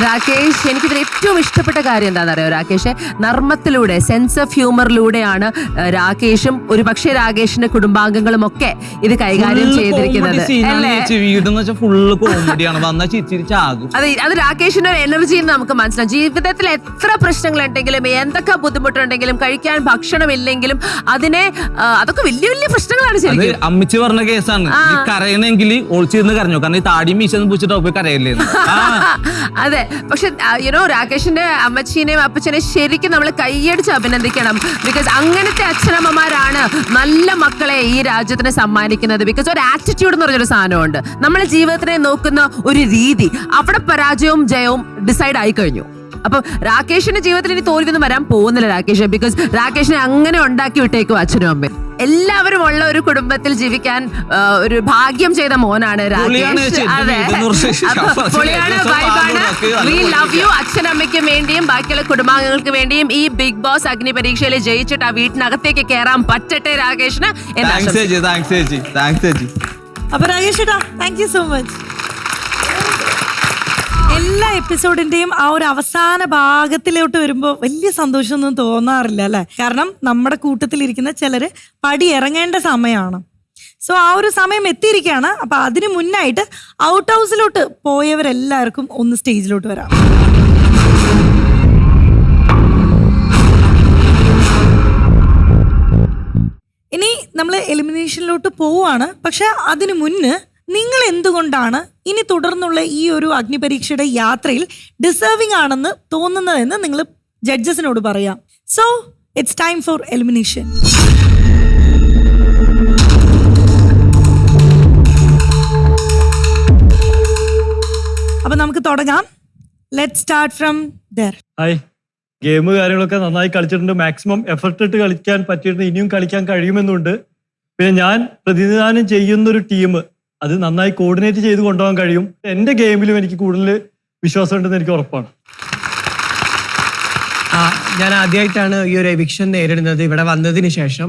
രാകേഷ്, എനിക്കിതിൽ ഏറ്റവും ഇഷ്ടപ്പെട്ട കാര്യം എന്താണെന്ന് അറിയോ രാകേഷ്? നർമ്മത്തിലൂടെ, സെൻസ് ഓഫ് ഹ്യൂമറിലൂടെയാണ് രാകേഷും ഒരു പക്ഷേ രാകേഷിന്റെ കുടുംബാംഗങ്ങളും ഒക്കെ ഇത് കൈകാര്യം ചെയ്തിരിക്കുന്നത്. അതെ, അത് രാകേഷിന്റെ ഒരു എനർജി എന്ന് നമുക്ക് മനസ്സിലാവും. ജീവിതത്തിൽ എത്ര പ്രശ്നങ്ങളുണ്ടെങ്കിലും എന്തൊക്കെ ബുദ്ധിമുട്ടുണ്ടെങ്കിലും കഴിക്കാൻ ഭക്ഷണമില്ലെങ്കിലും അതൊക്കെ വലിയ വലിയ പ്രശ്നങ്ങളാണ് ശരിക്കും. അമ്മച്ചി പറഞ്ഞ കേസാണ്, കരയണമെങ്കിൽ ഒളിച്ചിരുന്ന് കരഞ്ഞു, കാരണം ഈ താടി മീശന്ന് പൂച്ചിട്ട് പോയി കരയല്ലേ. അതെ, പക്ഷെ രാകേഷിന്റെ അമ്മച്ചീനെയും അപ്പച്ചനെയും ശരിക്കും നമ്മൾ കൈയടിച്ച് അഭിനന്ദിക്കണം. ബിക്കോസ് അങ്ങനത്തെ അച്ഛനമ്മമാരാണ് നല്ല മക്കളെ ഈ രാജ്യത്തിന് സമ്മാനിക്കുന്നത്. ബിക്കോസ് ഒരു ആറ്റിറ്റ്യൂഡ് എന്ന് പറഞ്ഞൊരു സാധനമുണ്ട്. നമ്മളെ ജീവിതത്തിനെ നോക്കുന്ന ഒരു രീതി, അവിടെ പരാജയവും ജയവും ഡിസൈഡ് ആയി കഴിഞ്ഞു. അപ്പൊ രാകേഷിന്റെ ജീവിതത്തിൽ ഇനി തോൽവിയൊന്നും വരാൻ പോകുന്നില്ല രാകേഷ്. ബിക്കോസ് രാകേഷിനെ അങ്ങനെ ഉണ്ടാക്കി വിട്ടേക്കും അച്ഛനും അമ്മയും. എല്ലാവരും ഉള്ള ഒരു കുടുംബത്തിൽ ജീവിക്കാൻ ഒരു ഭാഗ്യം ചെയ്ത മോനാണ് രാകേഷ്. അതെ, പൊളിയാണ്, വൈബാണ്. We love you. അച്ഛനമ്മയ്ക്കും വേണ്ടിയും ബാക്കിയുള്ള കുടുംബാംഗങ്ങൾക്ക് വേണ്ടിയും ഈ ബിഗ് ബോസ് അഗ്നി പരീക്ഷയിൽ ജയിച്ചിട്ട് ആ വീട്ടിനകത്തേക്ക് കയറാൻ പറ്റട്ടെ രാകേഷിന്. അപ്പൊ രാകേഷ് ഏട്ടാ, താങ്ക് യു സോ മച്ച്. എല്ലാ എപ്പിസോഡിന്റെയും ആ ഒരു അവസാന ഭാഗത്തിലോട്ട് വരുമ്പോൾ വലിയ സന്തോഷമൊന്നും തോന്നാറില്ല അല്ലെ? കാരണം നമ്മുടെ കൂട്ടത്തിലിരിക്കുന്ന ചിലര് പടി ഇറങ്ങേണ്ട സമയമാണ്. സോ ആ ഒരു സമയം എത്തിയിരിക്കുകയാണ്. അപ്പൊ അതിന് മുന്നായിട്ട് ഔട്ട് ഹൗസിലോട്ട് പോയവരെല്ലാവർക്കും ഒന്ന് സ്റ്റേജിലോട്ട് വരാം. ഇനി നമ്മൾ എലിമിനേഷനിലോട്ട് പോവാണ്. പക്ഷെ അതിനു മുന്ന് നിങ്ങൾ എന്തുകൊണ്ടാണ് ഇനി തുടർന്നുള്ള ഈ ഒരു അഗ്നിപരീക്ഷയുടെ യാത്രയിൽ ഡിസേർവിംഗ് ആണെന്ന് തോന്നുന്നതെന്ന് നിങ്ങൾ ജഡ്ജസിനോട് പറയാം. So it's time for elimination. അപ്പൊ നമുക്ക് തുടങ്ങാം. Let's start from there. Hi, game കാര്യങ്ങളൊക്കെ നന്നായി കളിച്ചിട്ടുണ്ട്. മാക്സിമം എഫർട്ട് ഇട്ട് കളിക്കാൻ പറ്റിയിട്ടുണ്ട്. ഇനിയും കളിക്കാൻ കഴിയുമെന്നുണ്ട്. പിന്നെ ഞാൻ പ്രതിനിധാനം ചെയ്യുന്നൊരു ടീം അത് നന്നായി കോർഡിനേറ്റ് ചെയ്ത് കൊണ്ടുപോകാൻ കഴിയും. എൻ്റെ ഗെയിമിലും എനിക്ക് കൂടുതൽ വിശ്വാസമുണ്ടെന്ന് എനിക്ക് ഉറപ്പാണ്. ഞാൻ ആദ്യമായിട്ടാണ് ഈ ഒരു എവിക്ഷൻ നേരിടുന്നത് ഇവിടെ വന്നതിന് ശേഷം.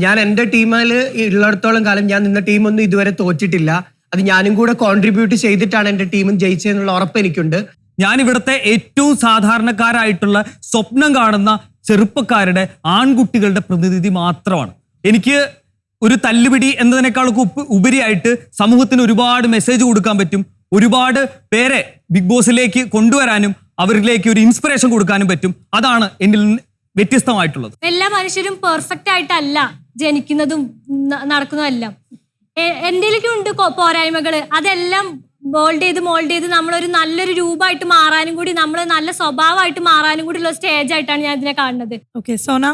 ഞാൻ എൻ്റെ ടീമിൽ ഉള്ളിടത്തോളം കാലം ഞാൻ നിന്ന ടീമൊന്നും ഇതുവരെ തോറ്റിട്ടില്ല. അത് ഞാനും കൂടെ കോൺട്രിബ്യൂട്ട് ചെയ്തിട്ടാണ് എൻ്റെ ടീമും ജയിച്ചതെന്നുള്ള ഉറപ്പ് എനിക്കുണ്ട്. ഞാൻ ഇവിടുത്തെ ഏറ്റവും സാധാരണക്കാരായിട്ടുള്ള സ്വപ്നം കാണുന്ന ചെറുപ്പക്കാരുടെ ആൺകുട്ടികളുടെ പ്രതിനിധി മാത്രമാണ്. എനിക്ക് ഒരു തല്ലുപിടി എന്നതിനേക്കാളൊക്കെ ഉപരിയായിട്ട് സമൂഹത്തിന് ഒരുപാട് മെസ്സേജ് കൊടുക്കാൻ പറ്റും. ഒരുപാട് പേരെ ബിഗ് ബോസിലേക്ക് കൊണ്ടുവരാനും അവരിലേക്ക് ഒരു ഇൻസ്പിറേഷൻ കൊടുക്കാനും പറ്റും. അതാണ് എന്നിൽ നിന്ന് വ്യത്യസ്തമായിട്ടുള്ളത്. എല്ലാ മനുഷ്യരും പെർഫെക്റ്റ് ആയിട്ടല്ല ജനിക്കുന്നതും നടക്കുന്നതെല്ലാം. എന്തെങ്കിലും ഉണ്ട് പോരായ്മകള്, അതെല്ലാം മോൾഡ് ചെയ്ത് നമ്മളൊരു നല്ലൊരു രൂപമായിട്ട് മാറാനും കൂടി, നമ്മൾ നല്ല സ്വഭാവമായിട്ട് മാറാനും കൂടി ഉള്ള സ്റ്റേജ് ആയിട്ടാണ് ഞാൻ ഇതിനെ കാണുന്നത്. ഓക്കെ, സോന.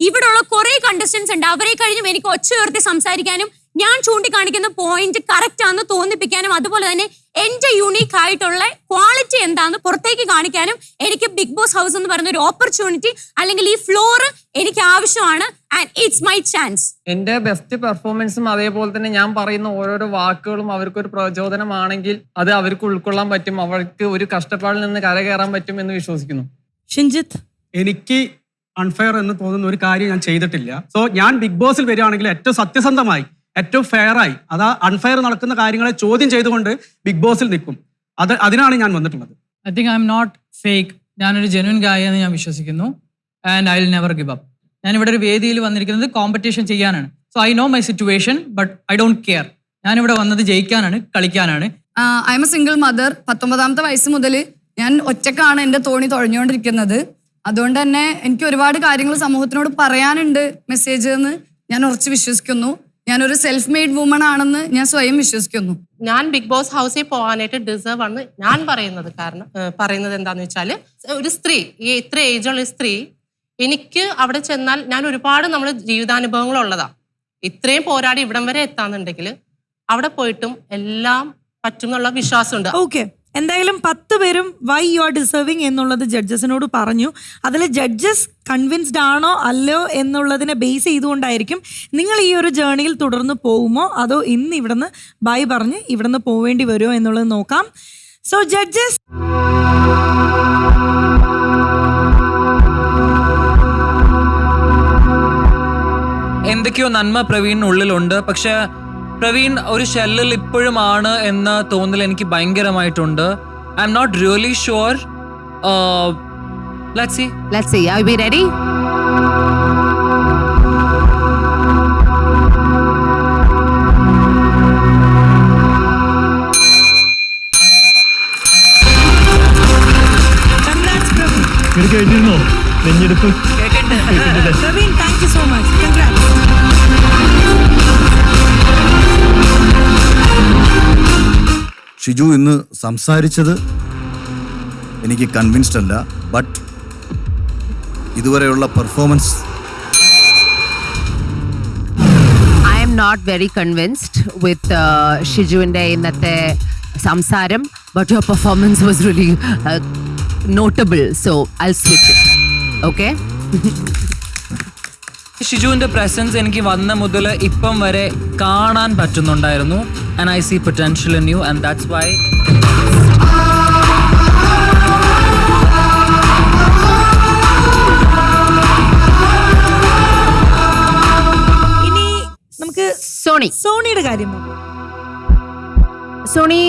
ഇവിടെയുള്ള കുറെ കണ്ടസ്റ്റൻസ് ഉണ്ട്. അവരെ കഴിഞ്ഞും എനിക്ക് ഒച്ച ഉയർത്തി സംസാരിക്കാനും ഞാൻ ചൂണ്ടിക്കാണിക്കുന്ന പോയിന്റ് കറക്റ്റ് ആണെന്ന് തോന്നിപ്പിക്കാനും അതുപോലെ തന്നെ എന്റെ യൂണീക്ക് ആയിട്ടുള്ള ക്വാളിറ്റി എന്താന്ന് പുറത്തേക്ക് കാണിക്കാനും എനിക്ക് ബിഗ് ബോസ് ഹൗസ് എന്ന് പറയുന്ന ഒരു ഓപ്പർച്യൂണിറ്റി അല്ലെങ്കിൽ ഈ ഫ്ലോർ എനിക്ക് ആവശ്യമാണ്. And it's my chance. എന്റെ ബെസ്റ്റ് പെർഫോമൻസും അതേപോലെ തന്നെ ഞാൻ പറയുന്ന ഓരോരോ വാക്കുകളും അവർക്കൊരു പ്രചോദനമാണെങ്കിൽ അത് അവർക്ക് ഉൾക്കൊള്ളാൻ പറ്റും. അവർക്ക് ഒരു കഷ്ടപ്പാടിൽ നിന്ന് കരകയറാൻ പറ്റും എന്ന് വിശ്വസിക്കുന്നു. ഷിൻജിത്ത്. എനിക്ക് അൺഫെയർ എന്ന് തോന്നുന്ന ഒരു കാര്യം ഞാൻ ചെയ്തിട്ടില്ല. സോ ഞാൻ ബിഗ് ബോസിൽ വരികയാണെങ്കിൽ ഏറ്റവും സത്യസന്ധമായി, ഏറ്റവും ഫെയറായി, അതാ അൺഫെയർ നടക്കുന്ന കാര്യങ്ങളെ ചോദ്യം ചെയ്തുകൊണ്ട് ബിഗ് ബോസിൽ നിൽക്കും. അതിനാണ് ഞാൻ വന്നിട്ടുള്ളത്. I think I M not fake. ഞാനൊരു ജെന്യൂൻ ഗായ് എന്ന് ഞാൻ വിശ്വസിക്കുന്നു. And I will never give up. ഞാൻ ഇവിടെ ഒരു വേദിയിൽ വന്നിരിക്കുന്നത് കോമ്പറ്റീഷൻ ചെയ്യാനാണ്. So I know my situation, but I don't care. ഞാനിവിടെ വന്നത് ജയിക്കാനാണ്, കളിക്കാനാണ്. I am a single mother. 19ാമത്തെ വയസ്സ് മുതൽ ഞാൻ ഒറ്റക്കാണ് എൻ്റെ തോണി തുഴഞ്ഞുകൊണ്ടിരിക്കുന്നത്. അതുകൊണ്ട് തന്നെ എനിക്ക് ഒരുപാട് കാര്യങ്ങൾ സമൂഹത്തിനോട് പറയാനുണ്ട്, മെസ്സേജ് എന്ന് ഞാൻ ഉറച്ചു വിശ്വസിക്കുന്നു. ഞാനൊരു സെൽഫ് മെയ്ഡ് വുമൺ ആണെന്ന് ഞാൻ സ്വയം വിശ്വസിക്കുന്നു. ഞാൻ ബിഗ് ബോസ് ഹൗസിൽ പോകാനായിട്ട് ഡിസേർവ് ആണ് ഞാൻ പറയുന്നത്. കാരണം പറയുന്നത് എന്താന്ന് വെച്ചാൽ ഒരു സ്ത്രീ, ഈ ഇത്ര ഏജുള്ള സ്ത്രീ, എനിക്ക് അവിടെ ചെന്നാൽ ഞാൻ ഒരുപാട് നമ്മുടെ ജീവിതാനുഭവങ്ങളുള്ളതാ. ഇത്രയും പോരാടി ഇവിടം വരെ എത്താന്നുണ്ടെങ്കിൽ അവിടെ പോയിട്ടും എല്ലാം പറ്റും എന്നുള്ള വിശ്വാസമുണ്ട്. ഓക്കെ, എന്തായാലും 10 പേരും വൈ യു ആർ ഡിസേർവിങ് എന്നുള്ളത് ജഡ്ജസിനോട് പറഞ്ഞു. അതിൽ ജഡ്ജസ് കൺവിൻസ്ഡ് ആണോ അല്ലയോ എന്നുള്ളതിനെ ബേസ് ചെയ്തുകൊണ്ടായിരിക്കും നിങ്ങൾ ഈ ഒരു ജേർണിയിൽ തുടർന്ന് പോകുമോ അതോ ഇന്ന് ഇവിടുന്ന് ബൈ പറഞ്ഞ് ഇവിടുന്ന് പോവേണ്ടി വരുമോ എന്നുള്ളത് നോക്കാം. സോ ജഡ്ജസ്, എന്തൊക്കെയോ നന്മ പ്രവീണിനുള്ളിലുണ്ട്. പക്ഷെ പ്രവീൺ ഒരു ഷെല്ലിൽ ഇപ്പോഴും ആണ് എന്ന തോന്നൽ എനിക്ക് ഭയങ്കരമായിട്ടുണ്ട്. I M not really sure. Let's see. Are we ready? കേട്ടിരുന്നോ നെഞ്ഞെടുപ്പ്? Praveen, thank you so much. Congrats. Shiju ഇന്ന് സംസാരിച്ചത് എനിക്ക് കൺവിൻസ്ഡ് അല്ല. ബട്ട് ഇതുവരെയുള്ള performance I am not very convinced with ഷിജുവിന്റെ ഇന്നത്തെ സംസാരം, but your performance was really notable, so I'll switch it. Okay? ഷിജുവിന്റെ പ്രസൻസ് എനിക്ക് വന്ന മുതൽ ഇപ്പം വരെ കാണാൻ പറ്റുന്നുണ്ടായിരുന്നു. And I see potential in you, and that's why ഇനി നമുക്ക് സോണിയുടെ കാര്യം നോക്കാം. സോണി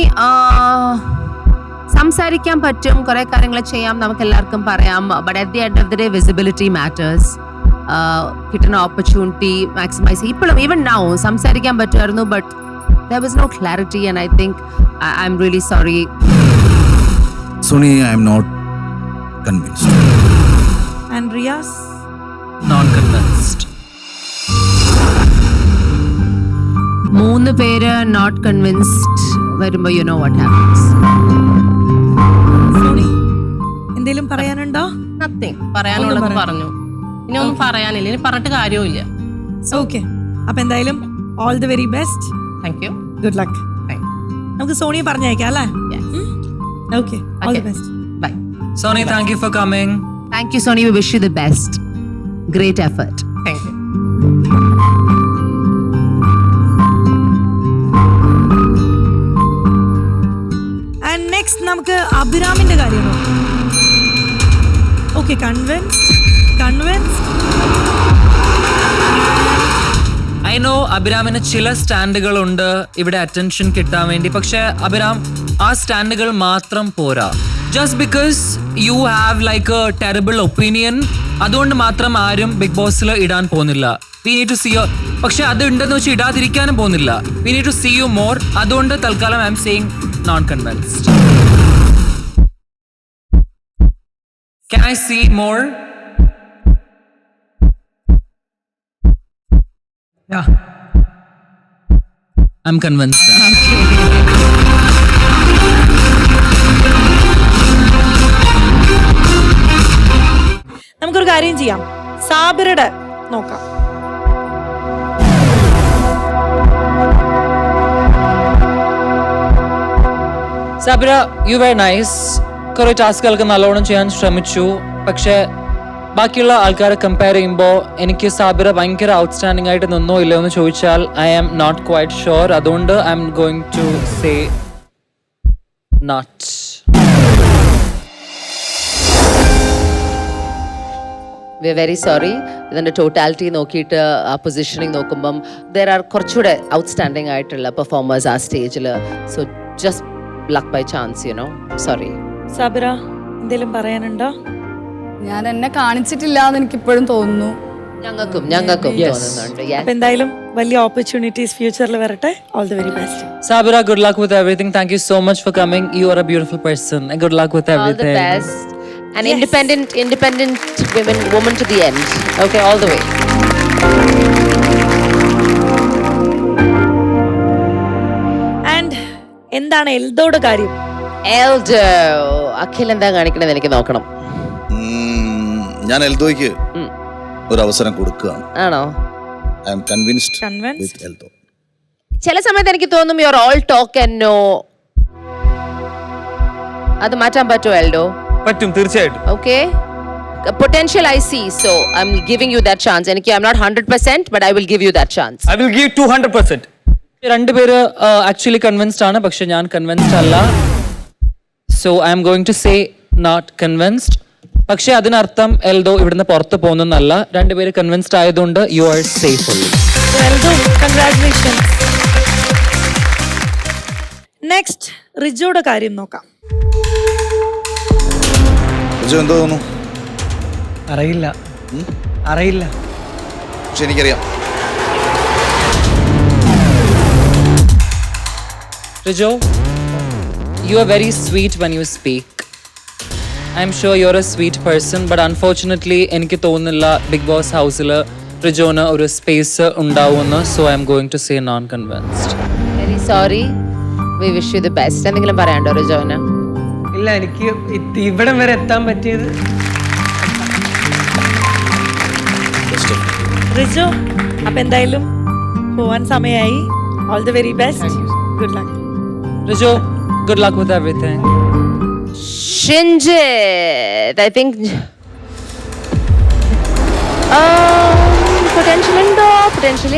സംസാരിക്കാൻ പറ്റും, കുറെ കാര്യങ്ങൾ ചെയ്യാം, നമുക്ക് എല്ലാവർക്കും പറയാം. But at the end of the day visibility matters. കിട്ടുന്ന ഓപ്പർച്യൂണിറ്റി മാക്സിമൈസ്. ഇപ്പോഴും ഈവൻ നൗ സംസാരിക്കാൻ പറ്റുമായിരുന്നു, but there was no clarity, and I think I'm really sorry. Sony, I am not convinced. And Riyaz? non convinced. 3 3 പേര് not convinced വരുമ്പോ you know what happens. Sony എന്തെങ്കിലും പറയാനുണ്ടോ? Nothing പറയാനുള്ളത് പറഞ്ഞു. ഇനി ഒന്നും പറയാനില്ല, ഇനി പറഞ്ഞിട്ട് കാര്യവുമില്ല. ഓക്കെ, അപ്പൊ എന്തായാലും all the very best. Thank you. Good luck. നമുക്ക് സോണിയെ പറഞ്ഞേക്കാം അല്ലേ? Okay, all the best. Bye. Sony, thank you for coming. Thank you, Sony. We wish you the best. Great effort. Thank you. And next നമുക്ക് അഭിരാമിന്റെ കാര്യം നോക്കാം. Okay, convinced. I know അഭിരാമിന് ചില സ്റ്റാൻഡുകളുണ്ട് ഇവിടെ attention കിട്ടാൻ വേണ്ടി. പക്ഷെ അഭിരാം, ആ സ്റ്റാൻഡുകൾ മാത്രം പോരാ. Just because you have like a terrible opinion, അതുകൊണ്ട് മാത്രം ആരും ബിഗ് ബോസിൽ ഇടാൻ പോകുന്നില്ല. We need to see you. പക്ഷെ അത് ഉണ്ടെന്ന് വെച്ച് ഇടാതിരിക്കാനും പോകുന്നില്ല. We need to see you more. അതുകൊണ്ട് തൽക്കാലം I'm saying non convinced. Can I see more? Yeah. I'm convinced. നമുക്കൊരു കാര്യം ചെയ്യാം, സാബിറുടെ നോക്കാം. Sabira, you very nice. കുറെ ടാസ്കുകൾക്ക് നല്ലോണം ചെയ്യാൻ ശ്രമിച്ചു. പക്ഷെ ബാക്കിയുള്ള ആൾക്കാരെ കമ്പയർ ചെയ്യുമ്പോൾ എനിക്ക് സാബിറ ഭയങ്കര ഔട്ട്സ്റ്റാൻഡിംഗ് ആയിട്ട് നിന്നോ ഇല്ലയോ എന്ന് ചോദിച്ചാൽ I am not quite sure. അതുകൊണ്ട് I'm going to say not. We are very sorry. ഇതിൻ്റെ ടോട്ടാലിറ്റി നോക്കിയിട്ട് ആ പൊസിഷനിങ് നോക്കുമ്പം ദർ ആർ കുറച്ചുകൂടെ ഔട്ട്സ്റ്റാൻഡിംഗ് ആയിട്ടുള്ള പെർഫോമേഴ്സ് ആ സ്റ്റേജിൽ. So just luck by chance, you know. Sorry. Sabira എന്തെങ്കിലും പറയാനുണ്ടോ? ഞാൻ എന്നെ കാണിച്ചിട്ടില്ല എന്ന് എനിക്ക് ഇപ്പോഴും തോന്നുന്നു. ഞങ്ങൾക്കും തോന്നുന്നുണ്ട്. അപ്പൊ എന്തായാലും വലിയ ഓപ്പർച്യൂണിറ്റീസ് ഫ്യൂച്ചറിൽ വരട്ടെ. All the very best. Sabira, good luck with everything. Thank you so much for coming. You are a beautiful person. And good luck with everything. All the best. And independent woman to the end. Okay, all the way. And എന്താണ് എൽദോയുടെ കാര്യം? എൽഡോ അഖിൽ എന്താ കാണിക്കണമെന്ന് എനിക്ക് നോക്കണം. ഞാൻ എൽദോയ്ക്ക് ഒരു അവസരം കൊടുക്കുകയാണ്. ആണോ? I am convinced with Eldho. ചില സമയത്ത് എനിക്ക് തോന്നും you are all talk and no. അത് മാറ്റാൻ പറ്റുമോ എൽഡോ? പറ്റും, തീർച്ചയായിട്ടും. Okay, potential I see. So I'm giving you that chance. എനിക്ക് I M not 100%, but I will give you that chance. I will give 200%. രണ്ടുപേര് ആക്ച്വലി കൺവിൻസ്ഡ് ആണ്, പക്ഷെ ഞാൻ കൺവിൻസ്ഡ് അല്ല. So I'm going to say not convinced. പക്ഷെ അതിനർത്ഥം എൽദോ ഇവിടുന്ന് പുറത്ത് പോകുന്നല്ല. രണ്ടുപേര് കൺവിൻസ്ഡ് ആയതുകൊണ്ട് you are safe only. Eldho, congratulations. Next റിജോയുടെ കാര്യം നോക്കാം. റിജോ എന്തോ തോന്നുന്നു? അറിയില്ല. പക്ഷെ എനിക്കറിയാം. Rijo, you are very sweet when you speak. I'm sure you're a sweet person, but unfortunately എനിക്ക് തോന്നുന്നില്ല ബിഗ് ബോസ് ഹൗസിൽ റിജോന് ഒരു സ്പേസ് ഉണ്ടാവുമെന്ന്. So I'm going to say non convinced. Very sorry. We wish you the best. എന്തെങ്കിലും പറയാനുണ്ടോ റിജോന്? ഇല്ല, എനിക്ക് ഇവിടം വരെ എത്താൻ പറ്റിയത്. റിജോ, അപ്പൊ എന്തായാലും പോവാൻ സമയമായി. All the very best. Good luck. Rijo, good luck with everything. Shinjit, I think potential ഉണ്ടോ, പൊട്ടൻഷ്യൽ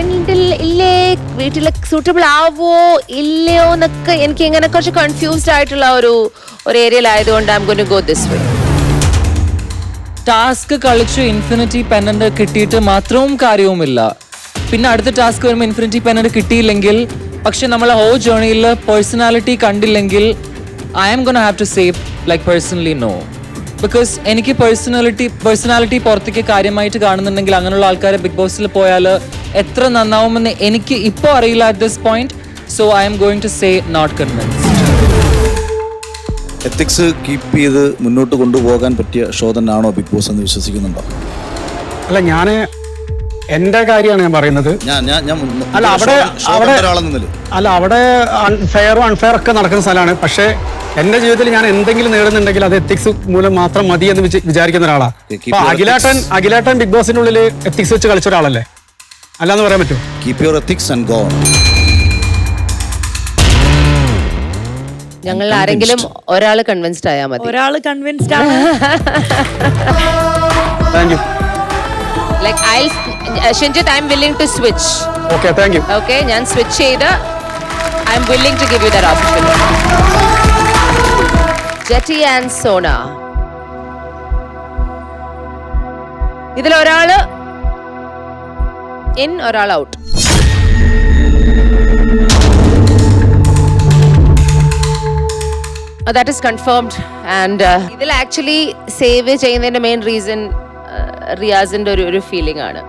ഇല്ലേ, വീട്ടിൽ സൂട്ടബിൾ ആവോ ഇല്ലയോ എന്നൊക്കെ എനിക്ക് ഇങ്ങനെ കുറച്ച് കൺഫ്യൂസ്ഡ് ആയിട്ടുള്ള ഒരു ഏരിയയിലായതുകൊണ്ട് I'm going to go this way. Task കളിച്ചു ഇൻഫിനിറ്റി പെനന്റ് കിട്ടിയിട്ട് മാത്രവും കാര്യവുമില്ല. പിന്നെ അടുത്ത ടാസ്ക് വരുമ്പോൾ ഇൻഫിനിറ്റി പെനന്റ് കിട്ടിയില്ലെങ്കിൽ, പക്ഷെ നമ്മൾ ഹോ ജേർണിയിൽ പേഴ്സണാലിറ്റി കണ്ടില്ലെങ്കിൽ I am gonna have to say like personally no. Because എനിക്ക് പേഴ്സണാലിറ്റി പുറത്തേക്ക് കാര്യമായിട്ട് കാണുന്നുണ്ടെങ്കിൽ അങ്ങനെയുള്ള ആൾക്കാരെ ബിഗ് ബോസിൽ പോയാൽ എത്ര നന്നാവുമെന്ന് എനിക്ക് ഇപ്പോൾ അറിയില്ല at this point. So I'm going to say not convinced. Ethics keep ചെയ്ത് മുന്നോട്ട് കൊണ്ടുപോകാൻ പറ്റിയ ഷോ തന്നെയാണോ ബിഗ് ബോസ് എന്ന് വിശ്വസിക്കുന്നുണ്ടോ? അല്ല, ഞാൻ എന്റെ കാര്യമാണ് ഞാൻ പറയുന്നത്. അല്ല അവിടെ ഫെയറും അൺഫെയർ ഒക്കെ നടക്കുന്ന സ്ഥലമാണ്. പക്ഷേ എന്റെ ജീവിതത്തിൽ ഞാൻ എന്തെങ്കിലും നേടുന്നുണ്ടെങ്കിൽ അത് എത്തിക്സ് മൂലം മാത്രം മതി എന്ന് വിചാരിക്കുന്ന ഒരാളാണ്. അപ്പൊ അഖിലേട്ടൻ ബിഗ് ബോസിന്റെ ഉള്ളിൽ എത്തിക്സ് വെച്ച് കളിച്ച ഒരാളല്ലേ? അല്ലാന്ന് പറയാൻ പറ്റുമോ? Keep your ethics and go. ഞങ്ങൾ ആരെങ്കിലും ഒരാൾ കൺവിൻസ്ഡ് ആയാൽ മതി. ഒരാള് കൺവിൻസ്ഡ് ആണ്. Thank you. Like Shinjit, I'm willing to switch. Okay, thank you. Okay, ഞാൻ switch ചെയ്ത് I'm willing to give you that opportunity. Jetty and Sona. ഇതിൽ ഒരാള് in, ഒരാൾ out. That is confirmed. And ഇതിൽ ആക്ച്വലി സേവ് ചെയ്യുന്നതിന്റെ main reason റിയാസിന്റെ ഒരു feeling ആണ്.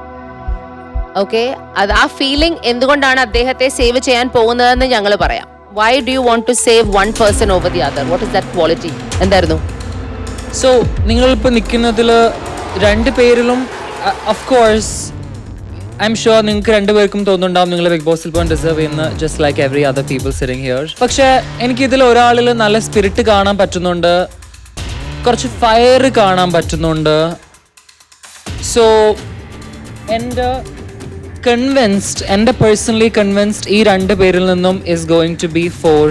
ഓക്കെ, അത് ആ ഫീലിംഗ് എന്തുകൊണ്ടാണ് അദ്ദേഹത്തെ സേവ് ചെയ്യാൻ പോകുന്നതെന്ന് ഞങ്ങൾ പറയാം. Why do you want to save one person over the other? What is that quality? എന്തായിരുന്നു? സോ നിങ്ങളിപ്പോൾ നിൽക്കുന്നതിൽ രണ്ട് പേരിലും of course I'm sure നിങ്ങൾക്ക് രണ്ടുപേർക്കും തോന്നുന്നുണ്ടാവും നിങ്ങൾ ബിഗ് ബോസിൽ പോകാൻ ഡിസേർവ് ചെയ്യുന്ന just like every other people sitting here. പക്ഷേ എനിക്കിതിൽ ഒരാളിൽ നല്ല സ്പിരിറ്റ് കാണാൻ പറ്റുന്നുണ്ട്, കുറച്ച് ഫയർ കാണാൻ പറ്റുന്നുണ്ട്. സോ എൻ്റെ പേഴ്സണലി കൺവിൻസ്ഡ് ഈ രണ്ട് പേരിൽ നിന്നും is going to be for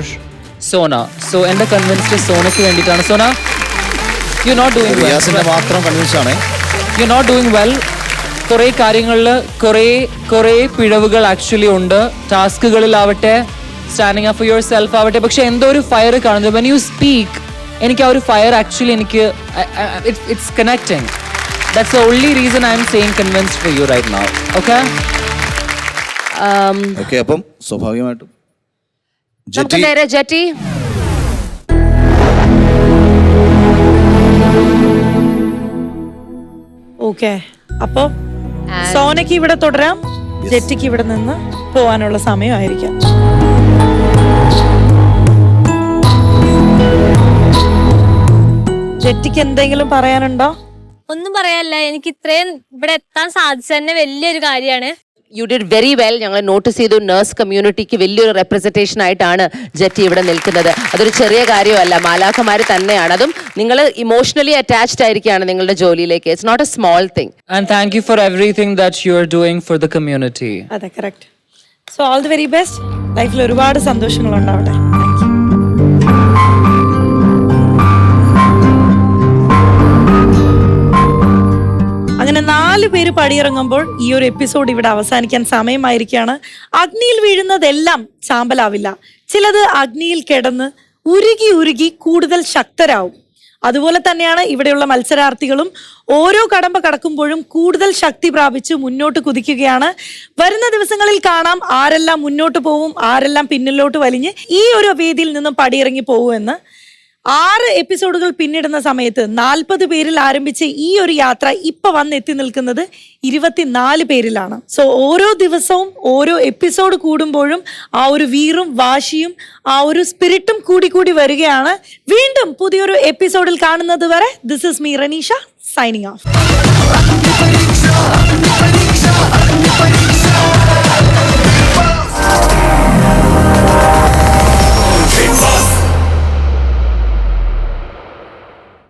Sona. So എൻ്റെ കൺവിൻസ്ഡ് സോനയ്ക്ക് വേണ്ടിയിട്ടാണ്. Sona, you not doing well. മാത്രം കൺവിൻസ് ആണ്. You not doing well. കുറേ കാര്യങ്ങളിൽ കുറേ പിഴവുകൾ ആക്ച്വലി ഉണ്ട്. ടാസ്കുകളിലാവട്ടെ, standing up for yourself ആവട്ടെ. പക്ഷെ എന്തോ ഒരു ഫയർ കാണുന്നത് വെൻ യു സ്പീക്ക്. എനിക്ക് ആ ഒരു ഫയർ ആക്ച്വലി എനിക്ക് it's connecting. That's the only reason I'm saying convinced for you right now. Okay? Okay, അപ്പം സ്വാഭാവികമായിട്ടും നമുക്ക് നേരെ ജെറ്റി. ഓക്കെ, അപ്പൊ സോനയ്ക്ക് ഇവിടെ തുടരാം, ജെറ്റിക്ക് ഇവിടെ നിന്ന് പോവാനുള്ള സമയമായിരിക്കാം. ജെറ്റിക്ക് എന്തെങ്കിലും പറയാനുണ്ടോ? ഒന്നും പറയാനില്ല. എനിക്ക് ഇത്രയും ഇവിടെ എത്താൻ സാധിച്ചു തന്നെ വലിയൊരു കാര്യമാണ്. You did very well. ഞങ്ങൾ നോട്ടീസ് ചെയ്തു നഴ്സ് കമ്മ്യൂണിറ്റിക്ക് വലിയൊരു റെപ്രസെന്റേഷൻ ആയിട്ടാണ് ജെറ്റി ഇവിടെ നിൽക്കുന്നത്. അതൊരു ചെറിയ കാര്യമല്ല, മാലാഖമാർ തന്നെയാണ്. അതും നിങ്ങൾ ഇമോഷണലി അറ്റാച്ച്ഡ് ആയിരിക്കുകയാണ് നിങ്ങളുടെ ജോലിയിലേക്ക്. It's not a small thing. And thank you for everything that you are doing for the community. അതെ, correct. So all the very best. ലൈഫിൽ ഒരുപാട് സന്തോഷങ്ങൾ ഉണ്ടാവട്ടെ. അങ്ങനെ 4 പേര് പടിയിറങ്ങുമ്പോൾ ഈ ഒരു എപ്പിസോഡ് ഇവിടെ അവസാനിക്കാൻ സമയമായിരിക്കുകയാണ്. അഗ്നിയിൽ വീഴുന്നതെല്ലാം ചാമ്പലാവില്ല. ചിലത് അഗ്നിയിൽ കിടന്ന് ഉരുകി കൂടുതൽ ശക്തരാവും. അതുപോലെ തന്നെയാണ് ഇവിടെയുള്ള മത്സരാർത്ഥികളും. ഓരോ കടമ്പ കടക്കുമ്പോഴും കൂടുതൽ ശക്തി പ്രാപിച്ച് മുന്നോട്ട് കുതിക്കുകയാണ്. വരുന്ന ദിവസങ്ങളിൽ കാണാം ആരെല്ലാം മുന്നോട്ട് പോവും, ആരെല്ലാം പിന്നിലോട്ട് വലിഞ്ഞ് ഈ ഒരു വേദിയിൽ നിന്നും പടിയിറങ്ങി പോകുമെന്ന്. 6 എപ്പിസോഡുകൾ പിന്നിടുന്ന സമയത്ത് 40 പേരിൽ ആരംഭിച്ച ഈ ഒരു യാത്ര ഇപ്പൊ വന്നെത്തി നിൽക്കുന്നത് 24 പേരിലാണ്. സോ ഓരോ ദിവസവും ഓരോ എപ്പിസോഡ് കൂടുമ്പോഴും ആ ഒരു വീറും വാശിയും ആ ഒരു സ്പിരിറ്റും കൂടി വരികയാണ്. വീണ്ടും പുതിയൊരു എപ്പിസോഡിൽ കാണുന്നത് വരെ this is me Ranisha signing off.